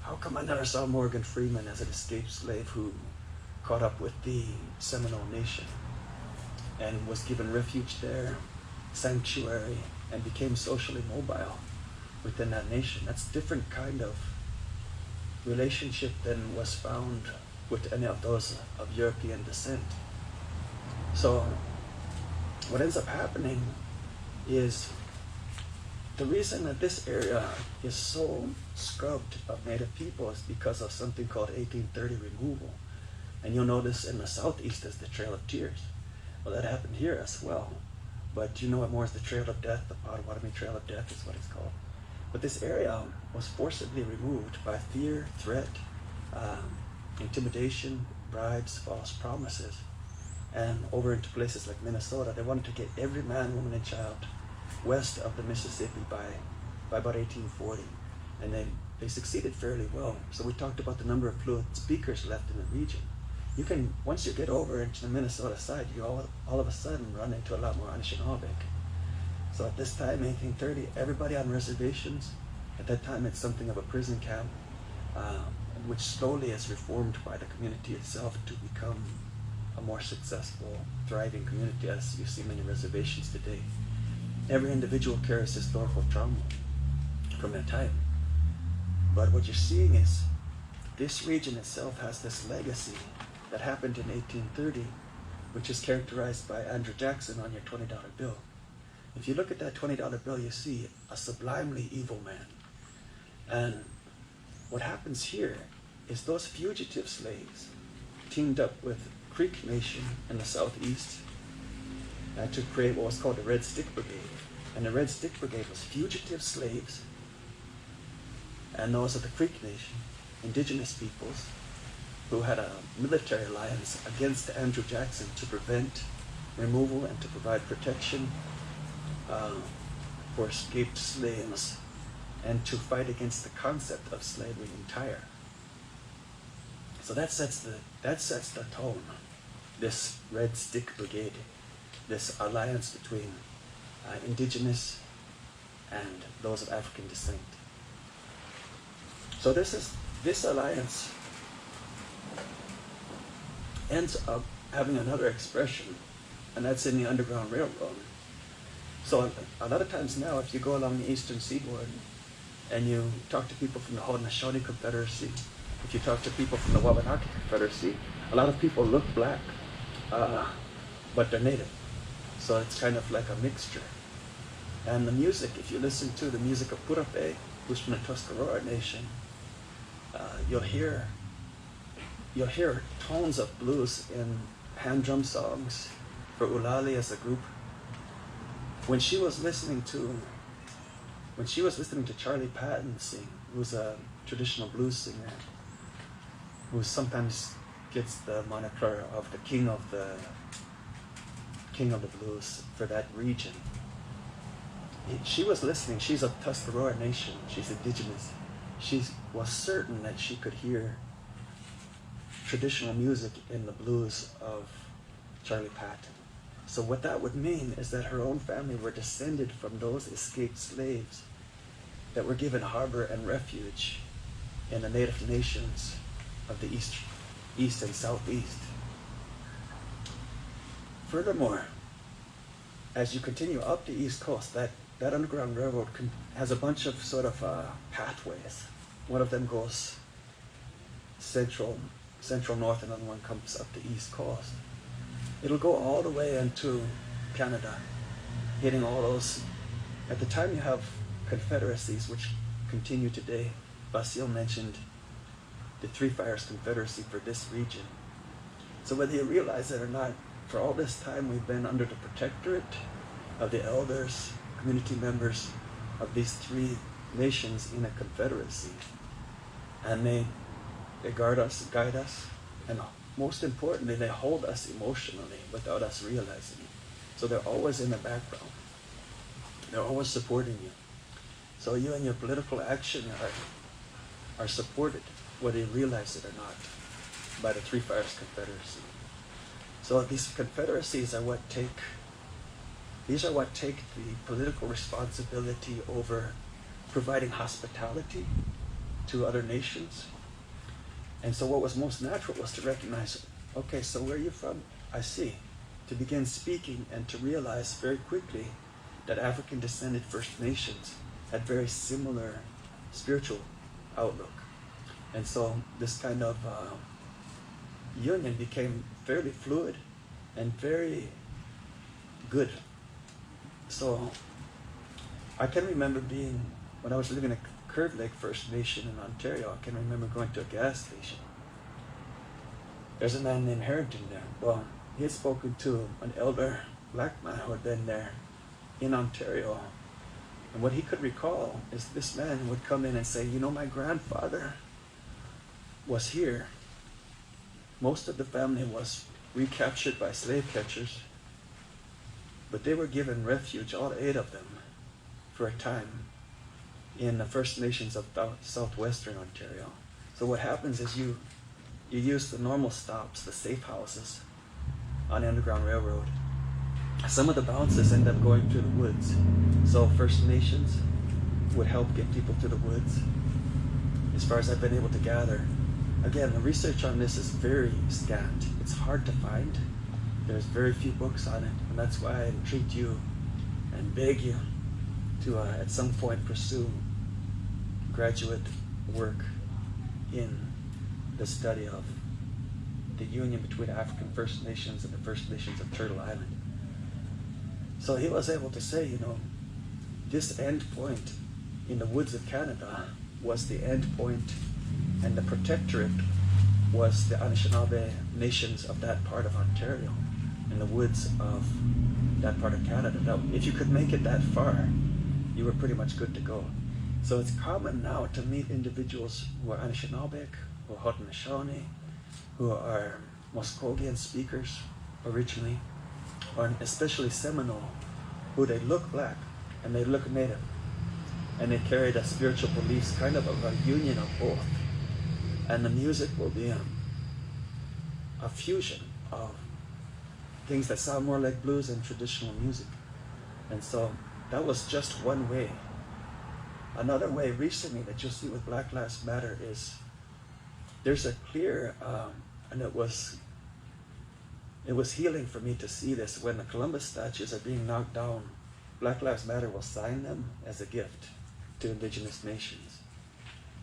How come I never saw Morgan Freeman as an escaped slave who caught up with the Seminole Nation and was given refuge there, sanctuary, and became socially mobile within that nation? That's a different kind of relationship than was found with any of those of European descent. So what ends up happening is the reason that this area is so scrubbed of Native people is because of something called 1830 removal. And you'll notice in the southeast is the Trail of Tears. Well, that happened here as well. But you know what more is the Trail of Death? The Potawatomi Trail of Death is what it's called. But this area was forcibly removed by fear, threat, intimidation, bribes, false promises. And over into places like Minnesota, they wanted to get every man, woman, and child west of the Mississippi by about 1840. And they succeeded fairly well. So we talked about the number of fluent speakers left in the region. You can, once you get over into the Minnesota side, you all of a sudden run into a lot more Anishinaabe. So at this time, 1830, everybody on reservations, at that time it's something of a prison camp, which slowly is reformed by the community itself to become a more successful, thriving community, as you see many reservations today. Every individual carries historical trauma from that time. But what you're seeing is this region itself has this legacy that happened in 1830, which is characterized by Andrew Jackson on your $20 bill. If you look at that $20 bill, you see a sublimely evil man. And what happens here is those fugitive slaves teamed up with Creek Nation in the southeast to create what was called the Red Stick Brigade. And the Red Stick Brigade was fugitive slaves, and those of the Creek Nation, indigenous peoples, who had a military alliance against Andrew Jackson to prevent removal and to provide protection for escaped slaves and to fight against the concept of slavery entire. So that sets the tone, this Red Stick Brigade, this alliance between indigenous and those of African descent. So this alliance ends up having another expression, and that's in the Underground Railroad. So a lot of times now, if you go along the eastern seaboard and you talk to people from the Haudenosaunee Confederacy, if you talk to people from the Wabanaki Confederacy, a lot of people look black, but they're native. So it's kind of like a mixture. And the music, if you listen to the music of Purape, who's from the Tuscarora Nation, you'll hear tones of blues in hand drum songs for Ulali as a group. When she was listening to Charlie Patton sing, who's a traditional blues singer, who sometimes gets the moniker of the king of the blues for that region. She was listening. She's of Tuscarora Nation. She's indigenous. She was certain that she could hear traditional music in the blues of Charlie Patton. So what that would mean is that her own family were descended from those escaped slaves that were given harbor and refuge in the native nations of the east and southeast. Furthermore, as you continue up the East Coast, that Underground Railroad has a bunch of sort of pathways. One of them goes central north, and another one comes up the East Coast. It'll go all the way into Canada, hitting all those. At the time you have confederacies, which continue today. Basile mentioned the Three Fires Confederacy for this region. So whether you realize it or not, for all this time we've been under the protectorate of the elders, community members of these three nations in a confederacy. And they guard us, guide us, and most importantly, they hold us emotionally without us realizing it. So they're always in the background. They're always supporting you. So you and your political action are supported, whether you realize it or not, by the Three Fires Confederacy. So these confederacies are what take the political responsibility over providing hospitality to other nations. And so what was most natural was to recognize, okay, so where are you from? I see. To begin speaking and to realize very quickly that African descended First Nations had very similar spiritual outlook. And so this kind of union became fairly fluid and very good. So I can remember when I was living in Curve Lake First Nation in Ontario, I can remember going to a gas station. There's a man named Harrington there. Well, he had spoken to an elder black man who had been there in Ontario. And what he could recall is this man would come in and say, you know, my grandfather was here. Most of the family was recaptured by slave catchers, but they were given refuge, all 8 of them, for a time in the First Nations of southwestern Ontario. So what happens is you use the normal stops, the safe houses on the Underground Railroad. Some of the bounces end up going to the woods. So First Nations would help get people to the woods, as far as I've been able to gather. Again, the research on this is very scant. It's hard to find. There's very few books on it, and that's why I entreat you and beg you to at some point pursue graduate work in the study of the union between African First Nations and the First Nations of Turtle Island. So he was able to say, you know, this end point in the woods of Canada was the end point, and the protectorate was the Anishinaabe nations of that part of Ontario, in the woods of that part of Canada. Now, if you could make it that far, you were pretty much good to go. So it's common now to meet individuals who are Anishinaabe, who are Haudenosaunee, who are Muskogean speakers originally, or especially Seminole, who they look black and they look native, and they carry the spiritual beliefs, kind of a union of both. And the music will be a fusion of things that sound more like blues and traditional music. And so that was just one way. Another way recently that you'll see with Black Lives Matter is there's a clear, and it was healing for me to see this. When the Columbus statues are being knocked down, Black Lives Matter will sign them as a gift to Indigenous nations.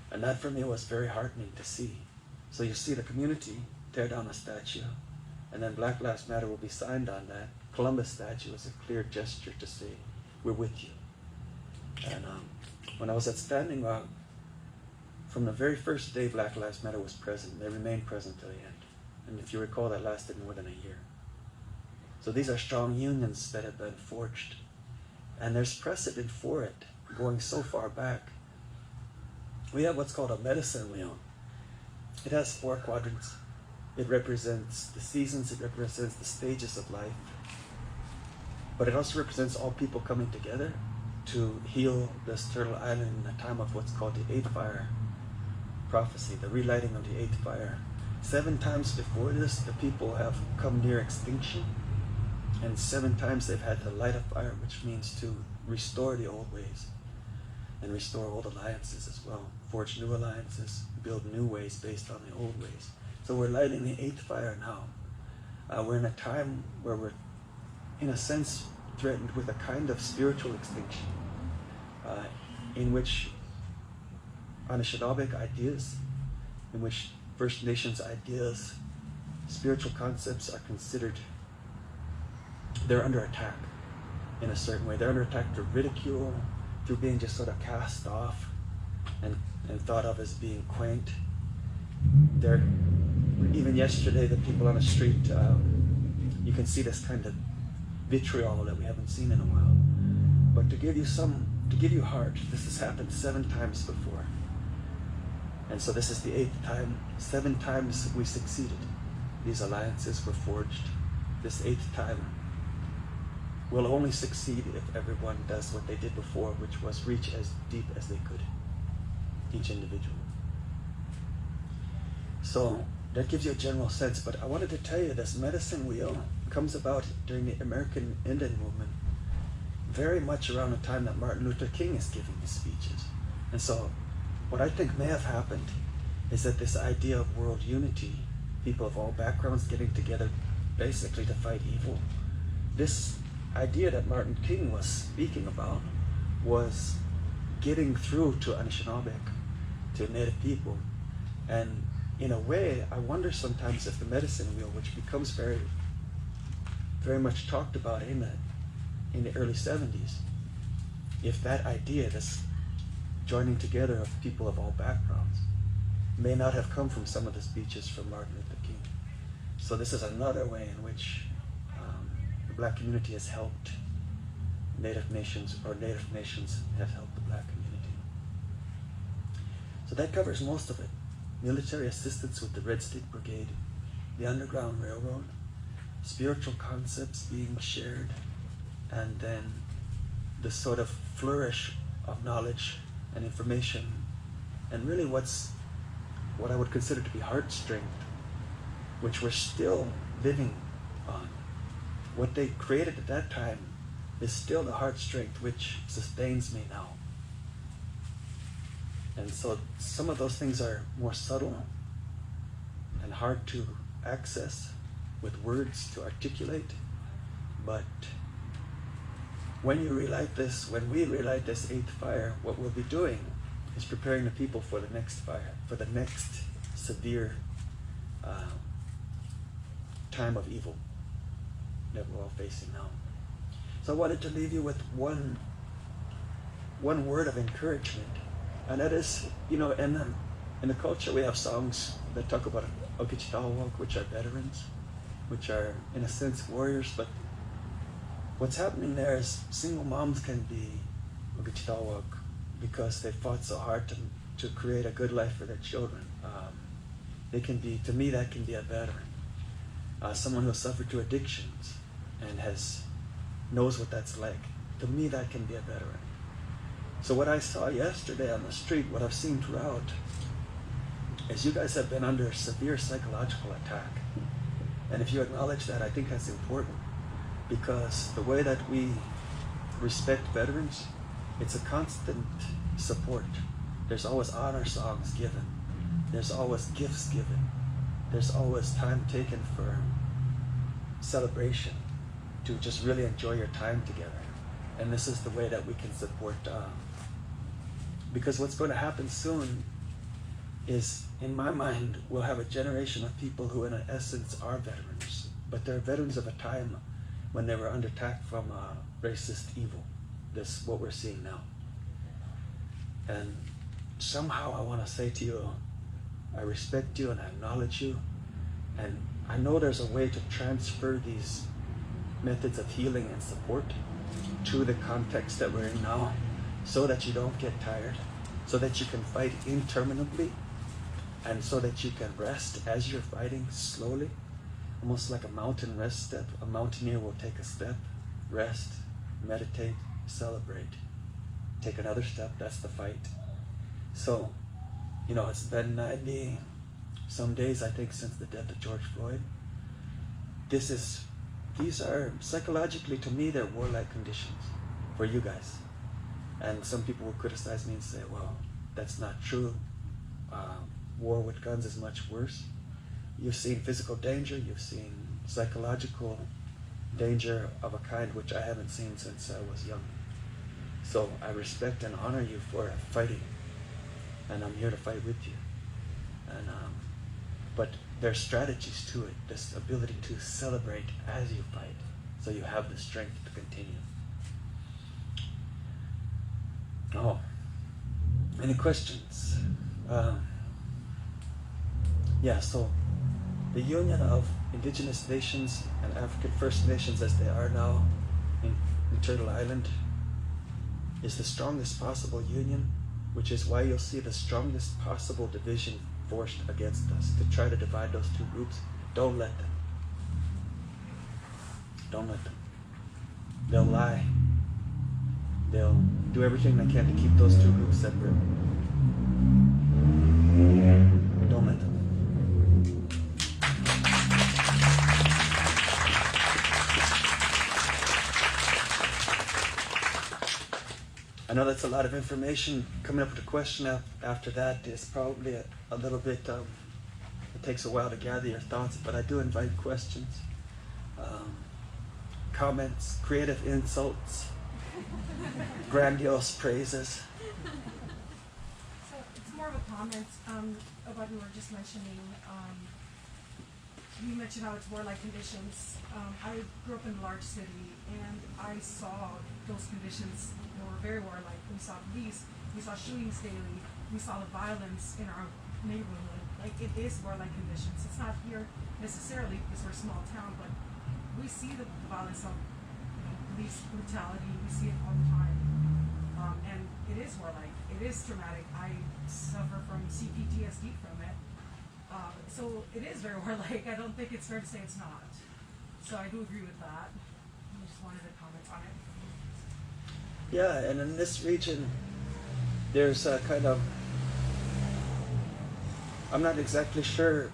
And that for me was very heartening to see. So you see the community tear down a statue, and then Black Lives Matter will be signed on that. Columbus statue is a clear gesture to say, we're with you. And when I was at Standing Rock, from the very first day Black Lives Matter was present, they remained present till the end. And if you recall, that lasted more than a year. So these are strong unions that have been forged. And there's precedent for it, going so far back. We have what's called a medicine wheel. It has 4 quadrants. It represents the seasons, it represents the stages of life. But it also represents all people coming together to heal this Turtle Island in the time of what's called the 8th fire prophecy, the relighting of the 8th fire. 7 times before this, the people have come near extinction. And 7 times they've had to light a fire, which means to restore the old ways and restore old alliances as well. Forge new alliances, build new ways based on the old ways. So we're lighting the 8th fire now. We're in a time where we're, in a sense, threatened with a kind of spiritual extinction, in which Anishinaabeg ideas, in which First Nations ideas, spiritual concepts are considered, they're under attack in a certain way. They're under attack through ridicule, through being just sort of cast off and thought of as being quaint. They're, even yesterday, the people on the street, you can see this kind of vitriol that we haven't seen in a while. But to give you heart, this has happened 7 times before. And so this is the 8th time. 7 times we succeeded. These alliances were forged. This 8th time will only succeed if everyone does what they did before, which was reach as deep as they could, each individual. So that gives you a general sense, but I wanted to tell you this medicine wheel comes about during the American Indian movement, very much around the time that Martin Luther King is giving his speeches. And so what I think may have happened is that this idea of world unity, people of all backgrounds getting together basically to fight evil, this idea that Martin King was speaking about was getting through to Anishinaabe, to Native people. And in a way, I wonder sometimes if the medicine wheel, which becomes very, very much talked about in the early 70s, if that idea, this joining together of people of all backgrounds, may not have come from some of the speeches from Martin Luther King. So this is another way in which the Black community has helped Native nations, or Native nations have helped the Black community. So that covers most of it. Military assistance with the Red Stick Brigade, the Underground Railroad, spiritual concepts being shared, and then the sort of flourish of knowledge and information, and really what I would consider to be heart strength, which we're still living on. What they created at that time is still the heart strength which sustains me now. And so some of those things are more subtle and hard to access with words to articulate, but when we relight this 8th fire, what we'll be doing is preparing the people for the next fire, for the next severe time of evil that we're all facing now. So I wanted to leave you with one word of encouragement, and that is, in the culture we have songs that talk about Okichitawak, which are veterans, which are in a sense warriors, but what's happening there is single moms can be Okichitawak because they fought so hard to create a good life for their children. They can be, to me, that can be a veteran. Someone who has suffered to addictions and knows what that's like. To me, that can be a veteran. So what I saw yesterday on the street, what I've seen throughout, is you guys have been under severe psychological attack. And if you acknowledge that, I think that's important, because the way that we respect veterans, it's a constant support. There's always honor songs given. There's always gifts given. There's always time taken for celebration, to just really enjoy your time together. And this is the way that we can support, because what's going to happen soon is, in my mind, we'll have a generation of people who in essence are veterans, but they're veterans of a time when they were under attack from racist evil, this what we're seeing now. And somehow I want to say to you, I respect you and I acknowledge you, and I know there's a way to transfer these methods of healing and support to the context that we're in now, so that you don't get tired, so that you can fight interminably, and so that you can rest as you're fighting slowly, almost like a mountain rest step. A mountaineer will take a step, rest, meditate, celebrate, take another step, that's the fight. So, it's been 90 some days, I think, since the death of George Floyd. This is these are, psychologically to me, they're warlike conditions for you guys. And some people will criticize me and say, well, that's not true. War with guns is much worse. You've seen physical danger, you've seen psychological danger of a kind which I haven't seen since I was young. So I respect and honor you for fighting, and I'm here to fight with you. And but there's strategies to it, this ability to celebrate as you fight, so you have the strength to continue. Oh, any questions? Yeah, so the union of Indigenous nations and African First Nations as they are now in Turtle Island is the strongest possible union, which is why you'll see the strongest possible division forced against us to try to divide those two groups. Don't let them. Don't let them. They'll lie. They'll do everything they can to keep those two groups separate. Don't let them. I know that's a lot of information. Coming up with a question after that is probably a little bit, it takes a while to gather your thoughts, but I do invite questions, comments, creative insults, grandiose praises. So it's more of a comment about what you were just mentioning. You mentioned how it's warlike conditions. I grew up in a large city, and I saw those conditions were very warlike. We saw police, we saw shootings daily, we saw the violence in our neighborhood. Like, it is warlike conditions. It's not here necessarily because we're a small town, but we see the violence of police brutality. We see it all the time. And it is warlike. It is traumatic. I suffer from CPTSD from it. So it is very warlike. I don't think it's fair to say it's not. So I do agree with that. I just wanted to comment on it. Yeah, and in this region, there's a kind of, I'm not exactly sure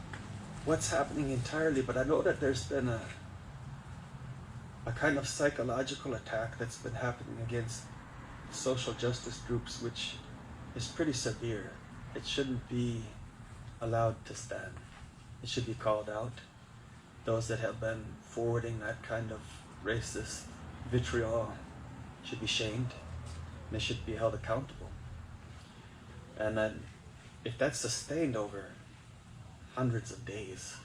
what's happening entirely, but I know that there's been a kind of psychological attack that's been happening against social justice groups, which is pretty severe. It shouldn't be allowed to stand. It should be called out. Those that have been forwarding that kind of racist vitriol should be shamed. They should be held accountable. And then if that's sustained over hundreds of days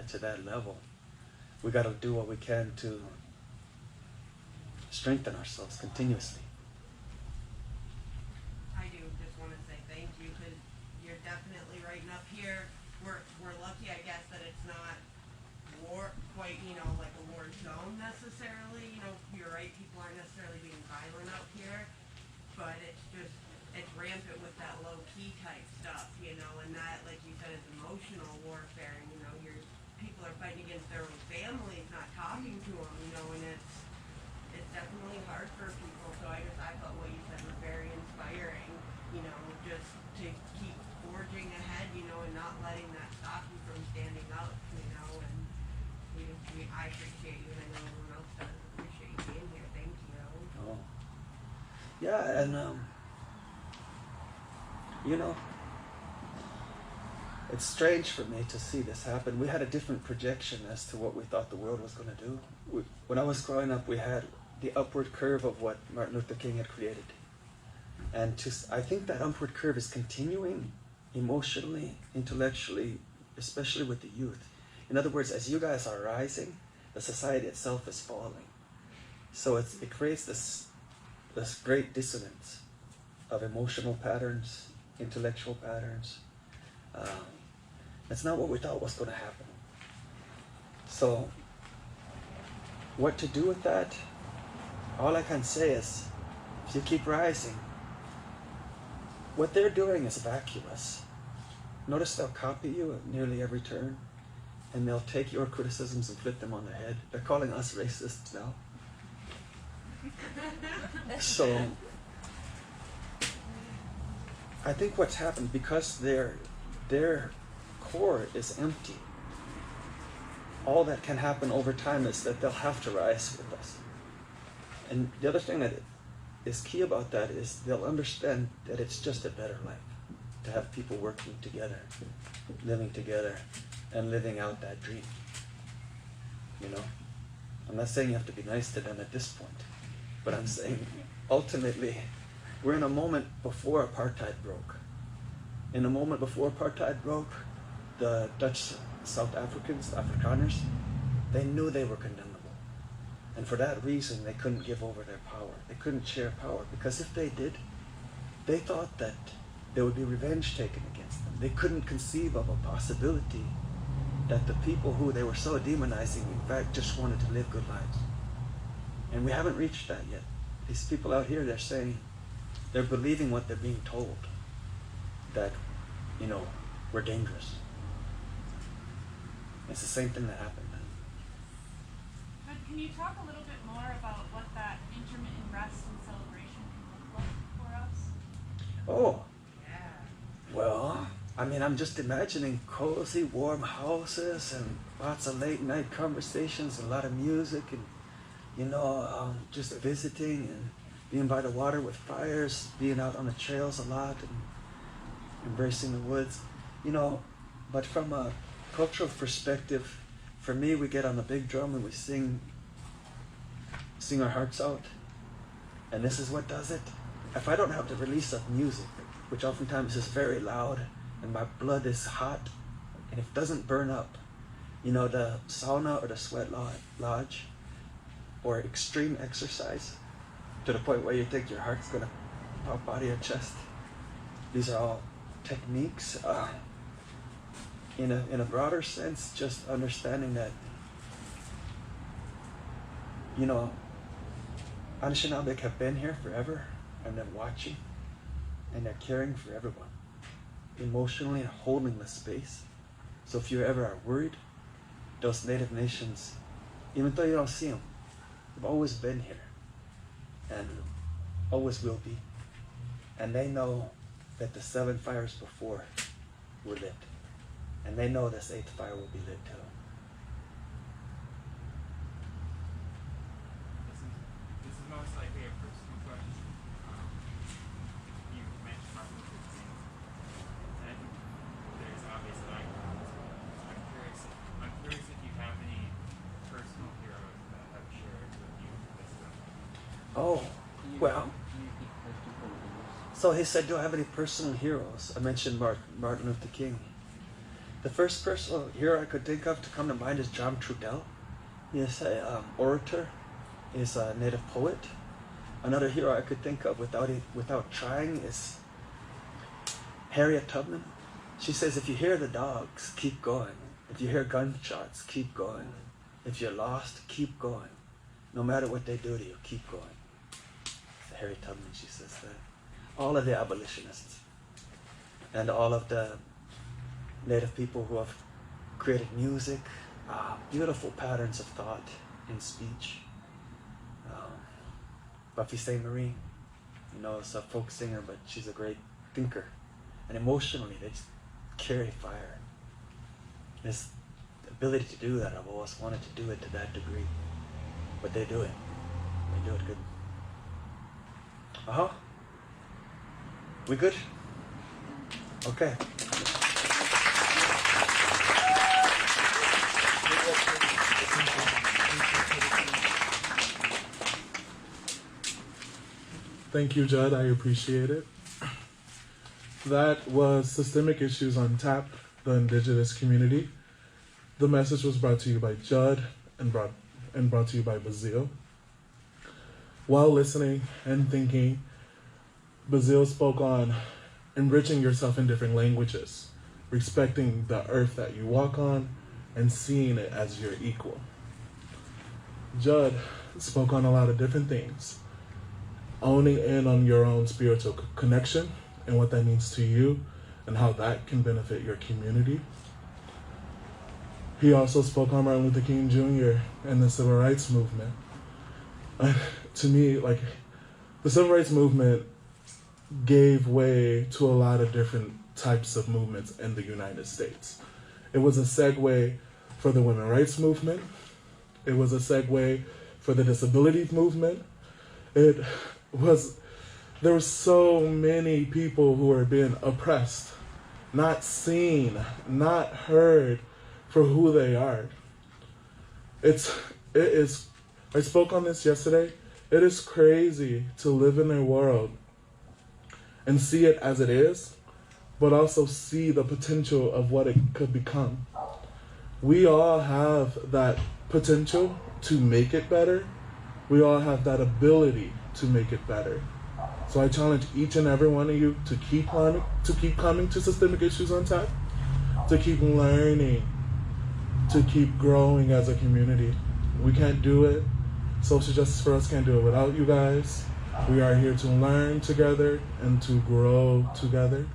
to that level, we got to do what we can to strengthen ourselves continuously. I do just want to say thank you, because you're definitely right. And up here, we're lucky, I guess, that it's not war, quite, like a war zone necessarily. You're right, people aren't necessarily being violent up here, but it's rampant with that low-key type stuff, and that, like you said, is emotional warfare. And, people are fighting against their own families, not talking to them, and it's definitely hard for people. So I thought what you said was very inspiring, just to keep forging ahead, and not letting that stop you from standing up, and I appreciate you, and I know everyone else does appreciate you being here. Thank you. Oh. Yeah, and it's strange for me to see this happen. We had a different projection as to what we thought the world was going to do. When I was growing up, we had the upward curve of what Martin Luther King had created. And I think that upward curve is continuing emotionally, intellectually, especially with the youth. In other words, as you guys are rising, the society itself is falling. So it creates this great dissonance of emotional patterns, intellectual patterns. That's not what we thought was going to happen. So what to do with that? All I can say is, if you keep rising, what they're doing is vacuous. Notice they'll copy you at nearly every turn, and they'll take your criticisms and flip them on their head. They're calling us racists now. So I think what's happened, because their core is empty, all that can happen over time is that they'll have to rise with us. And the other thing that is key about that is they'll understand that it's just a better life to have people working together, living together, and living out that dream. You know? I'm not saying you have to be nice to them at this point, but I'm saying ultimately we're in a moment before apartheid broke. In a moment before apartheid broke, the Dutch South Africans, Afrikaners, they knew they were condemnable. And for that reason, they couldn't give over their power. They couldn't share power, because if they did, they thought that there would be revenge taken against them. They couldn't conceive of a possibility that the people who they were so demonizing, in fact, just wanted to live good lives. And we haven't reached that yet. These people out here, they're saying, they're believing what they're being told, that, you know, we're dangerous. It's the same thing that happened. But can you talk a little bit more about what that intermittent rest and celebration can look like for us? Oh, well, I mean, I'm just imagining cozy, warm houses and lots of late night conversations, and a lot of music, and, you know, just visiting and being by the water with fires, being out on the trails a lot and embracing the woods, you know. But from a cultural perspective, for me, we get on the big drum and we sing our hearts out. And this is what does it. If I don't have the release of music, which oftentimes is very loud, and my blood is hot, and it doesn't burn up, you know, the sauna or the sweat lodge, or extreme exercise, to the point where you think your heart's gonna pop out of your chest. These are all techniques. In a broader sense, just understanding that, you know, Anishinaabe have been here forever, and they're watching, and they're caring for everyone, emotionally and holding the space. So if you ever are worried, those Native nations, even though you don't see them, they've always been here, and always will be. And they know that the 7 fires before were lit. And they know this 8th fire will be lit too. This is most likely a personal question. You mentioned Martin Luther King, and I think there's obvious icons. I'm curious if you have any personal heroes that have shared with you this time. Oh, well. So he said, do I have any personal heroes? I mentioned Martin Luther King. The first personal hero I could think of to come to mind is John Trudell. He is an orator, he is a native poet. Another hero I could think of without trying is Harriet Tubman. She says, if you hear the dogs, keep going. If you hear gunshots, keep going. If you're lost, keep going. No matter what they do to you, keep going. Harriet Tubman, she says that. All of the abolitionists and all of the Native people who have created music, beautiful patterns of thought in speech. Buffy St. Marie, you know, is a folk singer, but she's a great thinker. And emotionally, they just carry fire. This ability to do that, I've always wanted to do it to that degree. But they do it. They do it good. We good? Okay. Thank you, Judd. I appreciate it. That was Systemic Issues on Tap, the Indigenous Community. The message was brought to you by Judd and brought to you by Bazil. While listening and thinking, Bazil spoke on enriching yourself in different languages, respecting the earth that you walk on, and seeing it as your equal. Judd spoke on a lot of different things, owning in on your own spiritual connection and what that means to you and how that can benefit your community. He also spoke on Martin Luther King Jr. and the Civil Rights Movement. To me, like, the Civil Rights Movement gave way to a lot of different types of movements in the United States. It was a segue for the women's rights movement. It was a segue for the disability movement. There were so many people who were being oppressed, not seen, not heard for who they are. It is, I spoke on this yesterday. It is crazy to live in a world and see it as it is, but also see the potential of what it could become. We all have that potential to make it better. We all have that ability to make it better. So I challenge each and every one of you to keep coming to Systemic Issues on Tap, to keep learning, to keep growing as a community. We can't do it. Social Justice for Us can't do it without you guys. We are here to learn together and to grow together.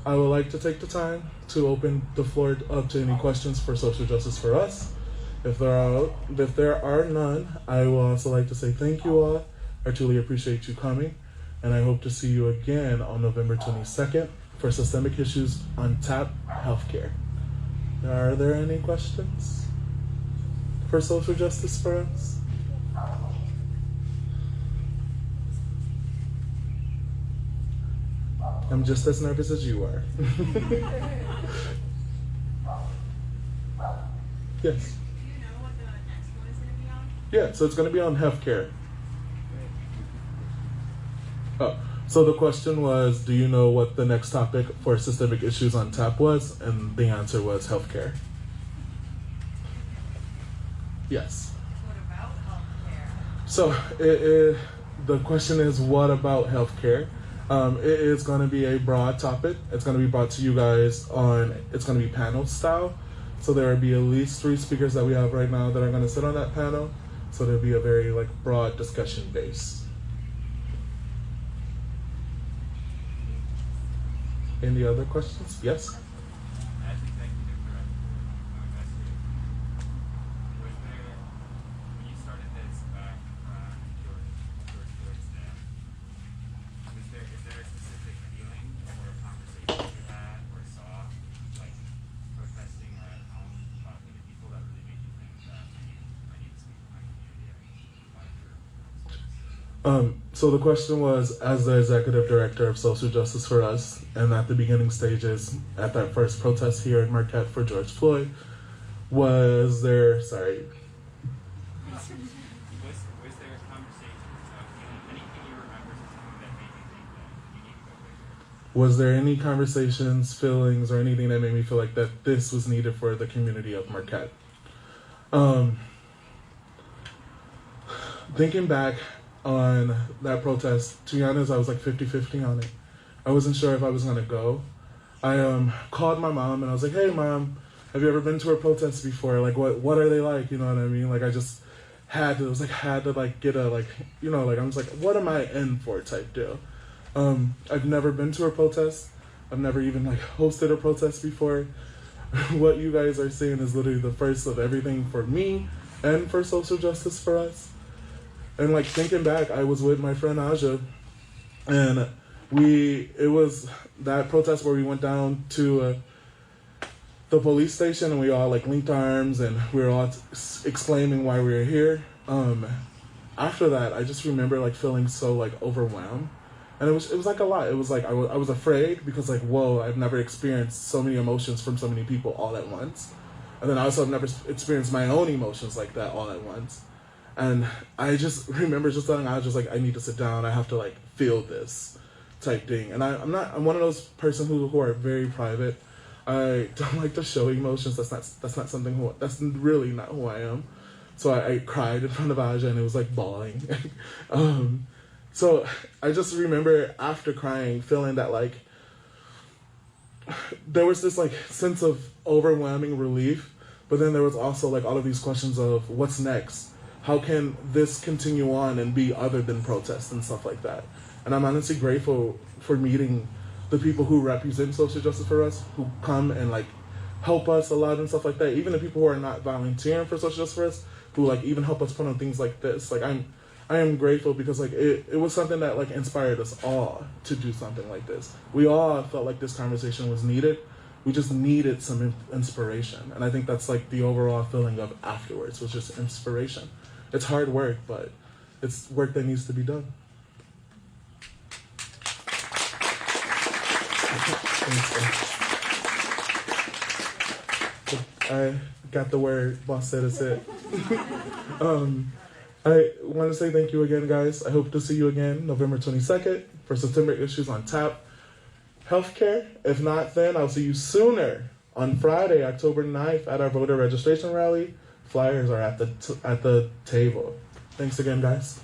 I would like to take the time to open the floor up to any questions for Social Justice for Us. If there are none, I will also like to say thank you all. I truly appreciate you coming, and I hope to see you again on November 22nd for Systemic Issues on Tap Healthcare. Are there any questions for Social Justice for Us? I'm just as nervous as you are. Yes. Yeah, so it's going to be on healthcare. Oh, so the question was, do you know what the next topic for Systemic Issues on Tap was? And the answer was healthcare. Yes. What about healthcare? So the question is, what about healthcare? It is going to be a broad topic. It's going to be brought to you guys it's going to be panel style. So there will be at least 3 speakers that we have right now that are going to sit on that panel. So there'll be a very broad discussion base. Any other questions? Yes? As executive director of SJFU, was there, when you started this back George Floyd's death, is there a specific feeling or a conversation you had or saw, protesting or at home, talking to people that really made you think that I need to speak to my community and fight for So the question was, as the executive director of Social Justice for Us, and at the beginning stages, at that first protest here in Marquette for George Floyd, was there, sorry. Was there a conversation, anything you remember that made you think that you need to go bigger? Was there any conversations, feelings, or anything that made me feel like that this was needed for the community of Marquette? Thinking back on that protest, to be honest, I was 50-50 on it. I wasn't sure if I was gonna go. I called my mom and I was like, hey mom, have you ever been to a protest before? What are they like? You know what I mean? I just had to, get a, I'm just what am I in for type deal. I've never been to a protest. I've never even hosted a protest before. What you guys are seeing is literally the first of everything for me and for Social Justice for Us. And thinking back, I was with my friend Aja, and it was that protest where we went down to the police station and we all linked arms and we were all exclaiming why we were here. After that, I just remember feeling so overwhelmed, and it was a lot. It was I was afraid because whoa, I've never experienced so many emotions from so many people all at once, and then I also have never experienced my own emotions like that all at once. And I just remember just telling I was just I need to sit down. I have to feel this type thing. And I'm one of those person who are very private. I don't like to show emotions. That's not something that's really not who I am. So I cried in front of Aja and it was bawling. So I just remember after crying feeling that there was this sense of overwhelming relief, but then there was also all of these questions of what's next. How can this continue on and be other than protests and stuff like that? And I'm honestly grateful for meeting the people who represent Social Justice for Us, who come and help us a lot and stuff like that. Even the people who are not volunteering for Social Justice for Us, who even help us put on things like this. I am grateful because it was something that inspired us all to do something like this. We all felt this conversation was needed, We just needed some inspiration. And I think that's like the overall feeling of afterwards was just inspiration. It's hard work, but it's work that needs to be done. I got the word. Boss said it's it. I want to say thank you again, guys. I hope to see you again November 22nd for September Issues on Tap Healthcare. If not, then I'll see you sooner on Friday, October 9th at our voter registration rally. Flyers are at the table. Thanks again, guys.